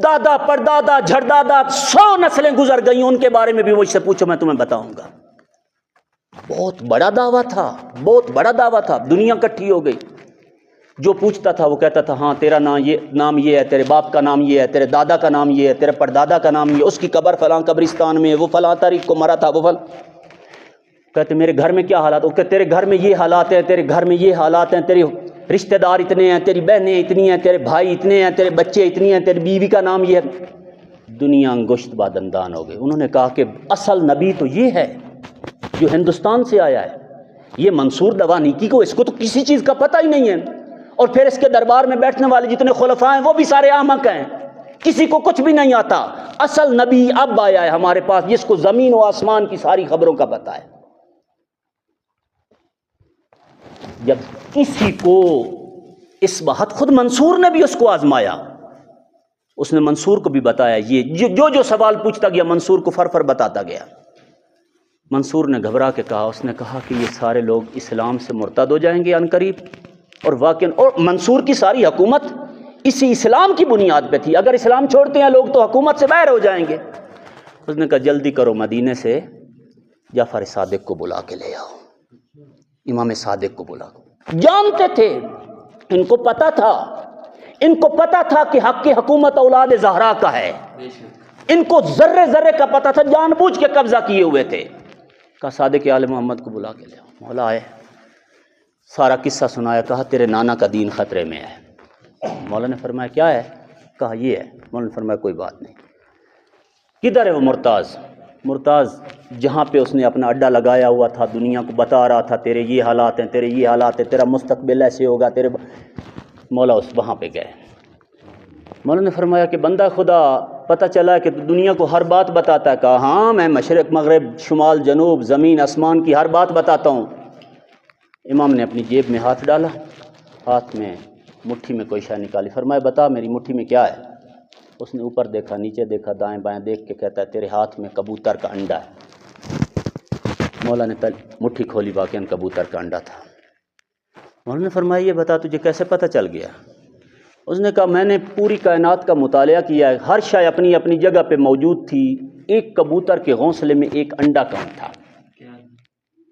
دادا پردادا جھردادا 100 نسلیں گزر گئی ان کے بارے میں بھی مجھ سے پوچھو، میں تمہیں بتاؤں گا۔ بہت بڑا دعویٰ تھا، بہت بڑا دعویٰ تھا، دنیا کٹھی ہو گئی۔ جو پوچھتا تھا وہ کہتا تھا ہاں تیرا نام یہ ہے، تیرے باپ کا نام یہ ہے، تیرے دادا کا نام یہ ہے، تیرے پردادا کا نام یہ ہے، اس کی قبر فلاں قبرستان میں ہے، وہ فلاں تاریخ کو مرا تھا، وہ کہتے میرے گھر میں کیا حالات، کہ تیرے گھر میں یہ حالات ہیں، تیرے گھر میں یہ حالات ہیں، تیرے رشتہ دار اتنے ہیں، تیری بہنیں اتنی ہیں، تیرے بھائی اتنے ہیں، تیرے بچے اتنی ہیں، تیری بیوی کا نام یہ ہے۔ دنیا انگشت بادندان ہو گئے۔ انہوں نے کہا کہ اصل نبی تو یہ ہے جو ہندوستان سے آیا ہے، یہ منصور دوانیکی کو، اس کو تو کسی چیز کا پتہ ہی نہیں ہے، اور پھر اس کے دربار میں بیٹھنے والے جتنے خلفاء ہیں وہ بھی سارے احمق ہیں، کسی کو کچھ بھی نہیں آتا۔ اصل نبی اب آیا ہے ہمارے پاس جس کو زمین و آسمان کی ساری خبروں کا پتہ ہے۔ جب کسی کو اس بات، خود منصور نے بھی اس کو آزمایا، اس نے منصور کو بھی بتایا، یہ جو سوال پوچھتا گیا منصور کو فر بتاتا گیا۔ منصور نے گھبرا کے کہا، اس نے کہا کہ یہ سارے لوگ اسلام سے مرتد ہو جائیں گے عنقریب، اور واقعاً، اور منصور کی ساری حکومت اسی اسلام کی بنیاد پہ تھی، اگر اسلام چھوڑتے ہیں لوگ تو حکومت سے باہر ہو جائیں گے۔ اس نے کہا جلدی کرو، مدینے سے جعفر صادق کو بلا کے لے آؤ، امام صادق کو بلا۔ جانتے تھے، ان کو پتا تھا، ان کو پتا تھا کہ حق کی حکومت اولاد زہرا کا ہے، ان کو ذرے ذرے کا پتا تھا، جان بوجھ کے قبضہ کیے ہوئے تھے۔ کہا صادق آل محمد کو بلا کے لے آؤ۔ مولا آئے، سارا قصہ سنایا، کہا تیرے نانا کا دین خطرے میں ہے۔ مولا نے فرمایا کیا ہے؟ کہا یہ ہے۔ مولا نے فرمایا کوئی بات نہیں۔ کدھر ہے وہ مرتاز؟ مرتاز جہاں پہ اس نے اپنا اڈا لگایا ہوا تھا، دنیا کو بتا رہا تھا تیرے یہ حالات ہیں، تیرے یہ حالات ہیں، تیرا مستقبل ایسے ہوگا، تیرے مولا اس وہاں پہ گئے۔ مولا نے فرمایا کہ بندہ خدا پتہ چلا کہ دنیا کو ہر بات بتاتا ہے. کہا ہاں میں مشرق مغرب شمال جنوب زمین آسمان کی ہر بات بتاتا ہوں. امام نے اپنی جیب میں ہاتھ ڈالا, ہاتھ میں مٹھی میں کوئی شے نکالی, فرمایا بتا میری مٹھی میں کیا ہے. اس نے اوپر دیکھا, نیچے دیکھا, دائیں بائیں دیکھ کے کہتا ہے تیرے ہاتھ میں کبوتر کا انڈا ہے. مولا نے مٹھی کھولی, واقعاً کبوتر کا انڈا تھا. مولا نے فرمایا یہ بتا تجھے کیسے پتہ چل گیا. اس نے کہا میں نے پوری کائنات کا مطالعہ کیا ہے, ہر شے اپنی اپنی جگہ پہ موجود تھی, ایک کبوتر کے گھونسلے میں ایک انڈا کم تھا,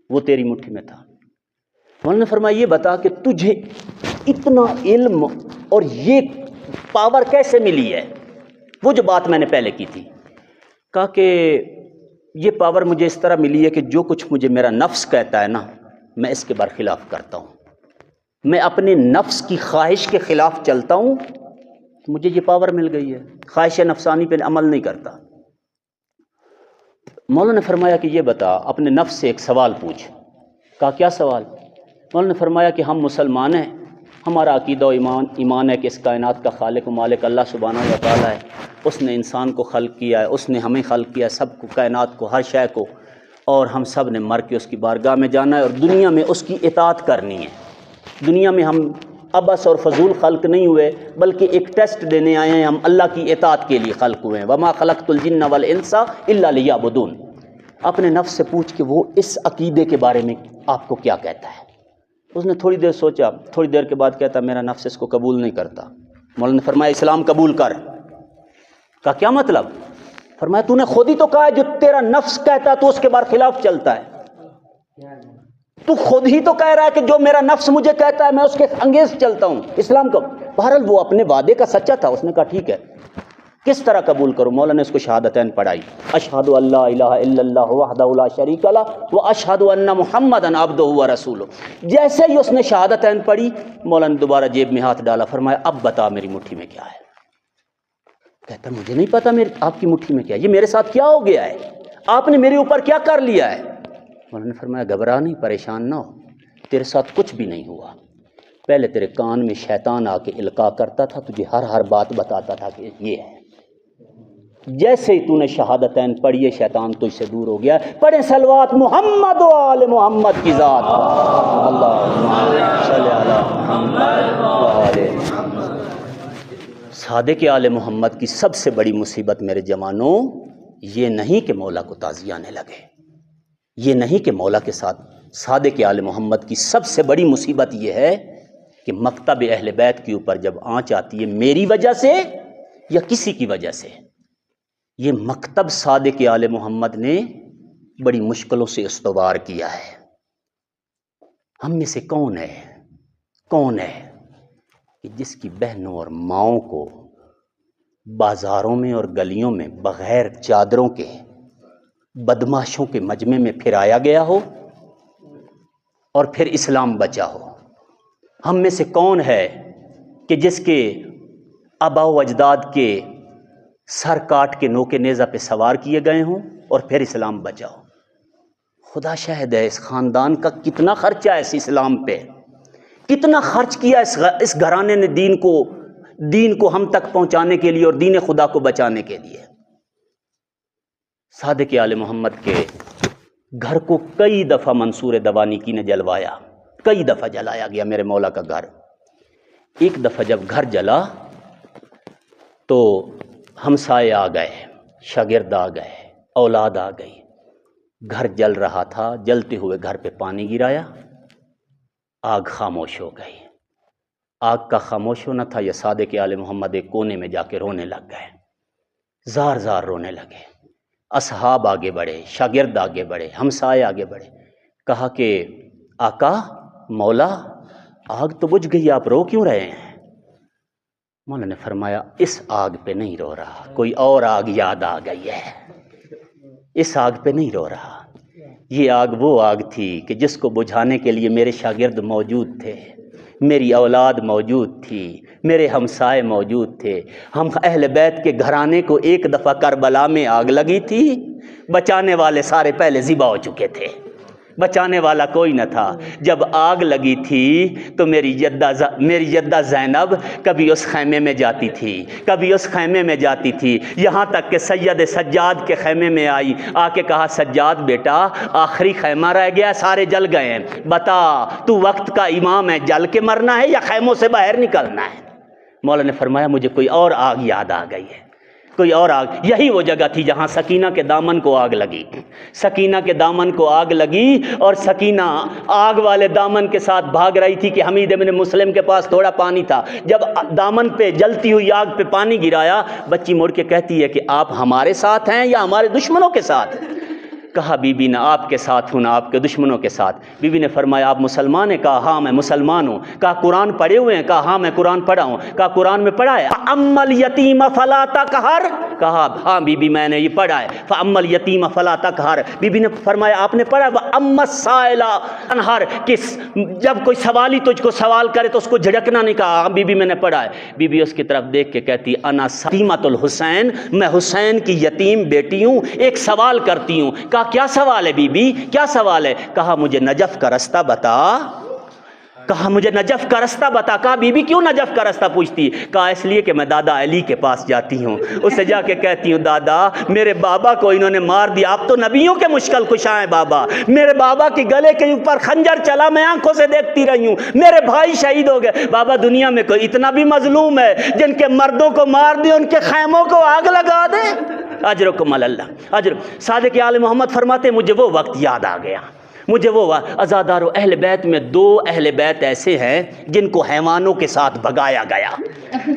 وہ تیری مٹھی میں تھا. مولا نے فرمایا یہ بتا کہ تجھے اتنا علم اور یہ پاور کیسے ملی ہے. وہ جو بات میں نے پہلے کی تھی, کہا کہ یہ پاور مجھے اس طرح ملی ہے کہ جو کچھ مجھے میرا نفس کہتا ہے نا, میں اس کے برخلاف کرتا ہوں. میں اپنے نفس کی خواہش کے خلاف چلتا ہوں, مجھے یہ پاور مل گئی ہے. خواہش نفسانی پہ عمل نہیں کرتا. مولا نے فرمایا کہ یہ بتا اپنے نفس سے ایک سوال پوچھ. کہا کیا سوال. مولا نے فرمایا کہ ہم مسلمان ہیں, ہمارا عقیدہ و ایمان ہے کہ اس کائنات کا خالق و مالک اللہ سبحانہ و تعالیٰ ہے. اس نے انسان کو خلق کیا ہے, اس نے ہمیں خلق کیا ہے, سب کو, کائنات کو, ہر شے کو, اور ہم سب نے مر کے اس کی بارگاہ میں جانا ہے اور دنیا میں اس کی اطاعت کرنی ہے. دنیا میں ہم عبث اور فضول خلق نہیں ہوئے, بلکہ ایک ٹیسٹ دینے آئے ہیں. ہم اللہ کی اطاعت کے لیے خلق ہوئے ہیں. وما خلقت الجن والانس الا لیعبدون. اپنے نفس سے پوچھ کہ وہ اس عقیدے کے بارے میں آپ کو کیا کہتا ہے. اس نے تھوڑی دیر سوچا, تھوڑی دیر کے بعد کہتا میرا نفس اس کو قبول نہیں کرتا. مولانا نے فرمایا اسلام قبول کر. کہا کیا مطلب. فرمایا تو نے خود ہی تو کہا ہے جو تیرا نفس کہتا ہے تو اس کے برخلاف چلتا ہے. تو خود ہی تو کہہ رہا ہے کہ جو میرا نفس مجھے کہتا ہے میں اس کے انگیز چلتا ہوں. اسلام کو بہرحال وہ اپنے وعدے کا سچا تھا. اس نے کہا ٹھیک ہے کس طرح قبول کروں. مولانا نے اس کو شہادتین پڑھائی, اشہد ان لا الہ الا اللہ وحدہ لا شریک لہ واشہد ان محمدا عبدہ ورسولہ. جیسے ہی اس نے شہادتین پڑھی, مولانا نے دوبارہ جیب میں ہاتھ ڈالا, فرمایا اب بتا میری مٹھی میں کیا ہے. کہتا مجھے نہیں پتا آپ کی مٹھی میں کیا ہے, یہ میرے ساتھ کیا ہو گیا ہے, آپ نے میرے اوپر کیا کر لیا ہے. مولانا نے فرمایا گھبرا نہیں, پریشان نہ ہو, تیرے ساتھ کچھ بھی نہیں ہوا. پہلے تیرے کان میں شیطان آ کے القاء کرتا تھا, تجھے ہر بات بتاتا تھا کہ یہ ہے. جیسے ہی تو نے شہادتین پڑھی شیطان تجھ سے دور ہو گیا. پڑھیں صلوات محمد و آل محمد کی ذات. اللہم صلی علی محمد و آل محمد. صادق آل محمد کی سب سے بڑی مصیبت میرے جوانوں یہ نہیں کہ مولا کو تازیہ آنے لگے, یہ نہیں کہ مولا کے ساتھ. صادق آل محمد کی سب سے بڑی مصیبت یہ ہے کہ مکتب اہل بیت کے اوپر جب آنچ آتی ہے میری وجہ سے یا کسی کی وجہ سے, یہ مکتب صادق آل محمد نے بڑی مشکلوں سے استوار کیا ہے. ہم میں سے کون ہے کہ جس کی بہنوں اور ماؤں کو بازاروں میں اور گلیوں میں بغیر چادروں کے بدماشوں کے مجمع میں پھرایا گیا ہو اور پھر اسلام بچا ہو. ہم میں سے کون ہے کہ جس کے آبا و اجداد کے سر کاٹ کے نوکے نیزہ پہ سوار کیے گئے ہوں اور پھر اسلام بچا ہو. خدا شاہد ہے اس خاندان کا کتنا خرچہ ہے اس اسلام پہ, کتنا خرچ کیا اس گھرانے نے دین کو ہم تک پہنچانے کے لیے اور دین خدا کو بچانے کے لیے. صادق آل محمد کے گھر کو کئی دفعہ منصور دوانیکی نے جلوایا, کئی دفعہ جلایا گیا میرے مولا کا گھر. ایک دفعہ جب گھر جلا تو ہمسائے آ گئے, شاگرد آ گئے, اولاد آ گئی. گھر جل رہا تھا, جلتے ہوئے گھر پہ پانی گرایا, آگ خاموش ہو گئی. آگ کا خاموش ہونا تھا یہ صادق آل محمد ایک کونے میں جا کے رونے لگ گئے, زار زار رونے لگے. اصحاب آگے بڑھے, شاگرد آگے بڑھے, ہمسائے آگے بڑھے. کہا کہ آقا مولا آگ تو بجھ گئی, آپ رو کیوں رہے ہیں. مولا نے فرمایا اس آگ پہ نہیں رو رہا, کوئی اور آگ یاد آ گئی ہے, اس آگ پہ نہیں رو رہا. یہ آگ وہ آگ تھی کہ جس کو بجھانے کے لیے میرے شاگرد موجود تھے, میری اولاد موجود تھی, میرے ہمسائے موجود تھے. ہم اہل بیت کے گھرانے کو ایک دفعہ کربلا میں آگ لگی تھی, بچانے والے سارے پہلے ذبح ہو چکے تھے, بچانے والا کوئی نہ تھا۔ جب آگ لگی تھی تو میری جدہ زینب کبھی اس خیمے میں جاتی تھی، کبھی اس خیمے میں جاتی تھی، یہاں تک کہ سید سجاد کے خیمے میں آئی، آ کے کہا سجاد بیٹا آخری خیمہ رہ گیا، سارے جل گئے ہیں، بتا تو وقت کا امام ہے، جل کے مرنا ہے یا خیموں سے باہر نکلنا ہے؟ مولا نے فرمایا مجھے کوئی اور آگ یاد آ گئی ہے، کوئی اور آگ۔ یہی وہ جگہ تھی جہاں سکینہ کے دامن کو آگ لگی، سکینہ کے دامن کو آگ لگی، اور سکینہ آگ والے دامن کے ساتھ بھاگ رہی تھی کہ حمید بن مسلم کے پاس تھوڑا پانی تھا۔ جب دامن پہ جلتی ہوئی آگ پہ پانی گرایا، بچی مڑ کے کہتی ہے کہ آپ ہمارے ساتھ ہیں یا ہمارے دشمنوں کے ساتھ؟ کہا بی بی نہ آپ کے ساتھ ہوں نہ آپ کے دشمنوں کے ساتھ۔ بی بی نے فرمایا آپ مسلمان ہیں؟ کہا ہاں میں مسلمان ہوں۔ کہا قرآن پڑھے ہوئے ہیں؟ کہا ہاں میں قرآن پڑھا ہوں۔ کہا قرآن میں پڑھا ہے فَأَمَّا الْيَتِيمَ فَلَا تَقْهَرْ؟ کہا ہاں بی بی میں نے یہ پڑھا ہے فَأَمَّا الْيَتِيمَ فَلَا تَقْهَرْ۔ بی بی نے فرمایا آپ نے پڑھا ہے وَأَمَّا السَّائِلَ تَنْهَرْ، کہ جب کوئی سوالی تجھ کو سوال کرے تو اس کو جھڑکنا نہیں؟ کہا بی بی میں نے پڑھا ہے۔ بی بی اس کی طرف دیکھ کے کہتی انا سیمۃ الحسین، میں حسین کی یتیم بیٹی ہوں، ایک سوال کرتی ہوں۔ کہا کیا سوال ہے بی بی، کیا سوال ہے؟ کہا مجھے نجف کا رستہ بتا، کہا مجھے نجف کا رستہ بتا۔ کہا بی بی کیوں نجف کا رستہ پوچھتی؟ کہا اس لیے کہ میں دادا علی کے پاس جاتی ہوں، اسے جا کے کہتی ہوں دادا میرے بابا کو انہوں نے مار دیا، آپ تو نبیوں کے مشکل کشا ہیں بابا، میرے بابا کی گلے کے اوپر خنجر چلا، میں آنکھوں سے دیکھتی رہی ہوں، میرے بھائی شہید ہو گئے، بابا دنیا میں کوئی اتنا بھی مظلوم ہے جن کے مردوں کو مار دیں، ان کے خیموں کو آگ لگا دیں؟ اجرکم علی اللہ اجر۔ صادق آل محمد فرماتے مجھے وہ وقت یاد آ گیا، مجھے وہ عزادار و اہل بیت میں دو اہل بیت ایسے ہیں جن کو حیوانوں کے ساتھ بھگایا گیا،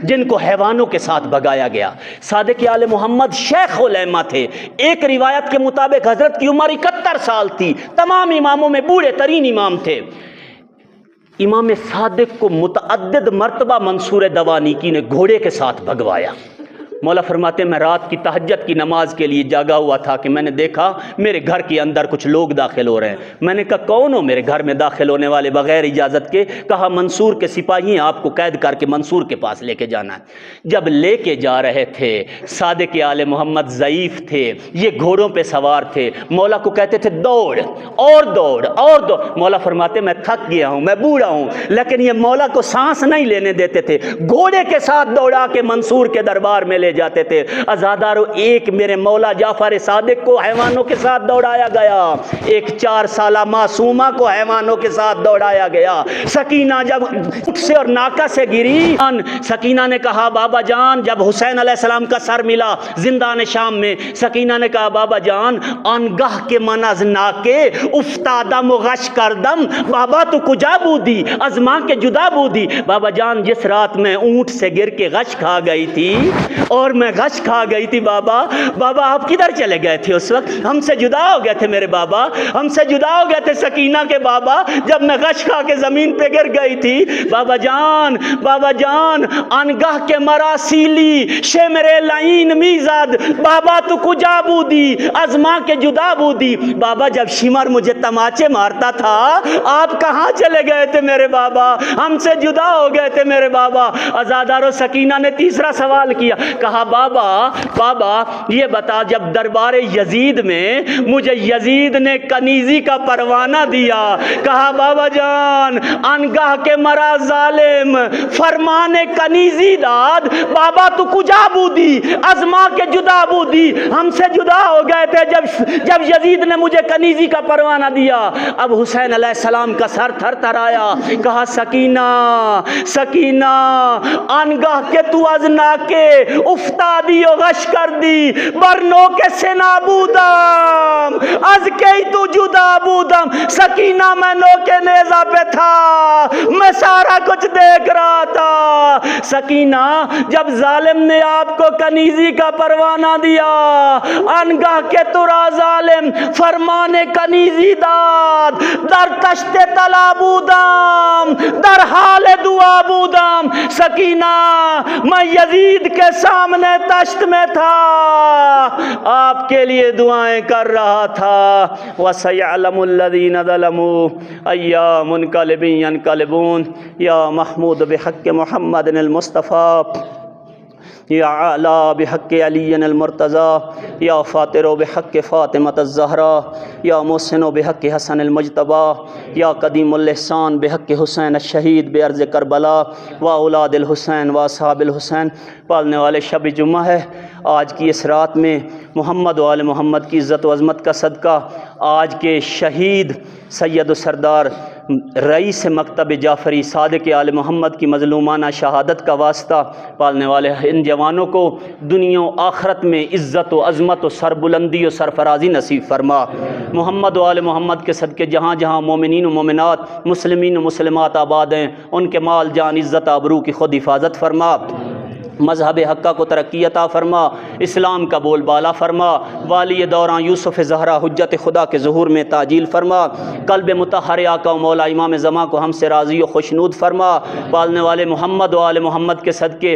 جن کو حیوانوں کے ساتھ بھگایا گیا۔ صادق آل محمد شیخ الائمہ تھے، ایک روایت کے مطابق حضرت کی عمر 71 سال تھی، تمام اماموں میں بوڑھے ترین امام تھے۔ امام صادق کو متعدد مرتبہ منصور دوانیکی نے گھوڑے کے ساتھ بھگوایا۔ مولا فرماتے ہیں میں رات کی تہجد کی نماز کے لیے جاگا ہوا تھا کہ میں نے دیکھا میرے گھر کے اندر کچھ لوگ داخل ہو رہے ہیں۔ میں نے کہا کون ہو میرے گھر میں داخل ہونے والے بغیر اجازت کے؟ کہا منصور کے سپاہی ہیں، آپ کو قید کر کے منصور کے پاس لے کے جانا ہے۔ جب لے کے جا رہے تھے صادق آل محمد ضعیف تھے، یہ گھوڑوں پہ سوار تھے، مولا کو کہتے تھے دوڑ اور دوڑ اور دوڑ۔ مولا فرماتے میں تھک گیا ہوں، میں بوڑھا ہوں، لیکن یہ مولا کو سانس نہیں لینے دیتے تھے، گھوڑے کے ساتھ دوڑا کے منصور کے دربار میں لے جاتے تھے۔ عزادارو ایک میرے مولا جعفر صادق کو حیوانوں کے ساتھ دوڑایا گیا، ایک 4 سالہ معصومہ کو حیوانوں کے ساتھ دوڑایا گیا۔ سکینہ جب اٹھ سے اور ناکہ سے گری، سکینہ نے کہا بابا جان، جب حسین علیہ السلام کا سر ملا زندان شام میں، سکینہ نے کہا بابا جان آنگاہ کے من از ناکے افتادم و غش کردم، بابا تو کجا بودی از ماں کے جدا بودی۔ بابا جان جس رات میں اونٹ سے گر کے غش کھا گئی تھی اور میں غش کھا گئی تھی بابا آپ کدھر چلے گئے تھے اس وقت؟ ہم سے جدا ہو گئے تھے میرے بابا، ہم سے جدا ہو گئے تھے سکینہ کے بابا جب میں غش کھا کے زمین پہ گر گئی تھی۔ بابا جان انگاہ کے مراسیلی شمرے لعین میزاد، بابا تو کجا بودی از ماں کے جدا بودی۔ بابا جب شمر مجھے تماچے مارتا تھا آپ کہاں چلے گئے تھے میرے بابا؟ ہم سے جدا ہو گئے تھے میرے بابا۔ عزادارو سکینہ نے تیسرا سوال کیا، کہا بابا یہ بتا جب دربار یزید میں مجھے یزید نے کنیزی کا پروانہ دیا، کہا بابا جان انگاہ کے مرا ظالم فرمان کنیزی داد، بابا تو کجا بودی از ماں کے جدا بودی۔ ہم سے جدا ہو گئے تھے جب یزید نے مجھے کنیزی کا پروانہ دیا۔ اب حسین علیہ السلام کا سر تھر تھر آیا، کہا سکینہ انگاہ کے تو از ناکے افتادی و غش کر دی، برنو کے سنا بودم از کئی تو جدا بودم۔ سکینہ میں نو کے نیزہ پہ تھا، میں سارا کچھ دیکھ رہا تھا۔ سکینہ جب ظالم نے آپ کو کنیزی کا پروانہ دیا، انگاہ کے ترا ظالم فرمان کنیزی داد، در تشت طلا بودم در حال دعا بودم۔ سکینہ میں یزید کے سامنے تشت میں تھا، آپ کے لیے دعائیں کر رہا تھا۔ وَسَيَعْلَمُ الَّذِينَ ظَلَمُوا أَيَّ مُنْقَلِبٍ يَنْقَلِبُونَ۔ یا محمود بحق محمد المصطفیٰ یا اعلیٰ بحق علی المرتضیٰ، یا فاطر بحق فاطمۃ الزہرا، یا محسن بحق حسن المجتبیٰ، یا قدیم الاحسان بحق حسین الشہید بعرض کربلا و اولاد الحسین و اصحاب الحسین۔ پالنے والے شب جمعہ ہے، آج کی اس رات میں محمد و آل محمد کی عزت و عظمت کا صدقہ، آج کے شہید سید و سردار رئیس مکتب جعفری صادق آل محمد کی مظلومانہ شہادت کا واسطہ، پالنے والے ان جوانوں کو دنیا و آخرت میں عزت و عظمت و سربلندی و سرفرازی نصیب فرما۔ محمد و آل محمد کے صدقے جہاں جہاں مومنین و مومنات، مسلمین و مسلمات آباد ہیں، ان کے مال جان عزت آبرو کی خود حفاظت فرما، مذہب حقہ کو ترقی عطا فرما، اسلام کا بول بالا فرما، والی دوراں یوسف زہرا حجت خدا کے ظہور میں تعجیل فرما، قلب مطہر آقا و مولا امام زماں کو ہم سے راضی و خوشنود فرما۔ پالنے والے محمد و آل محمد کے صدقے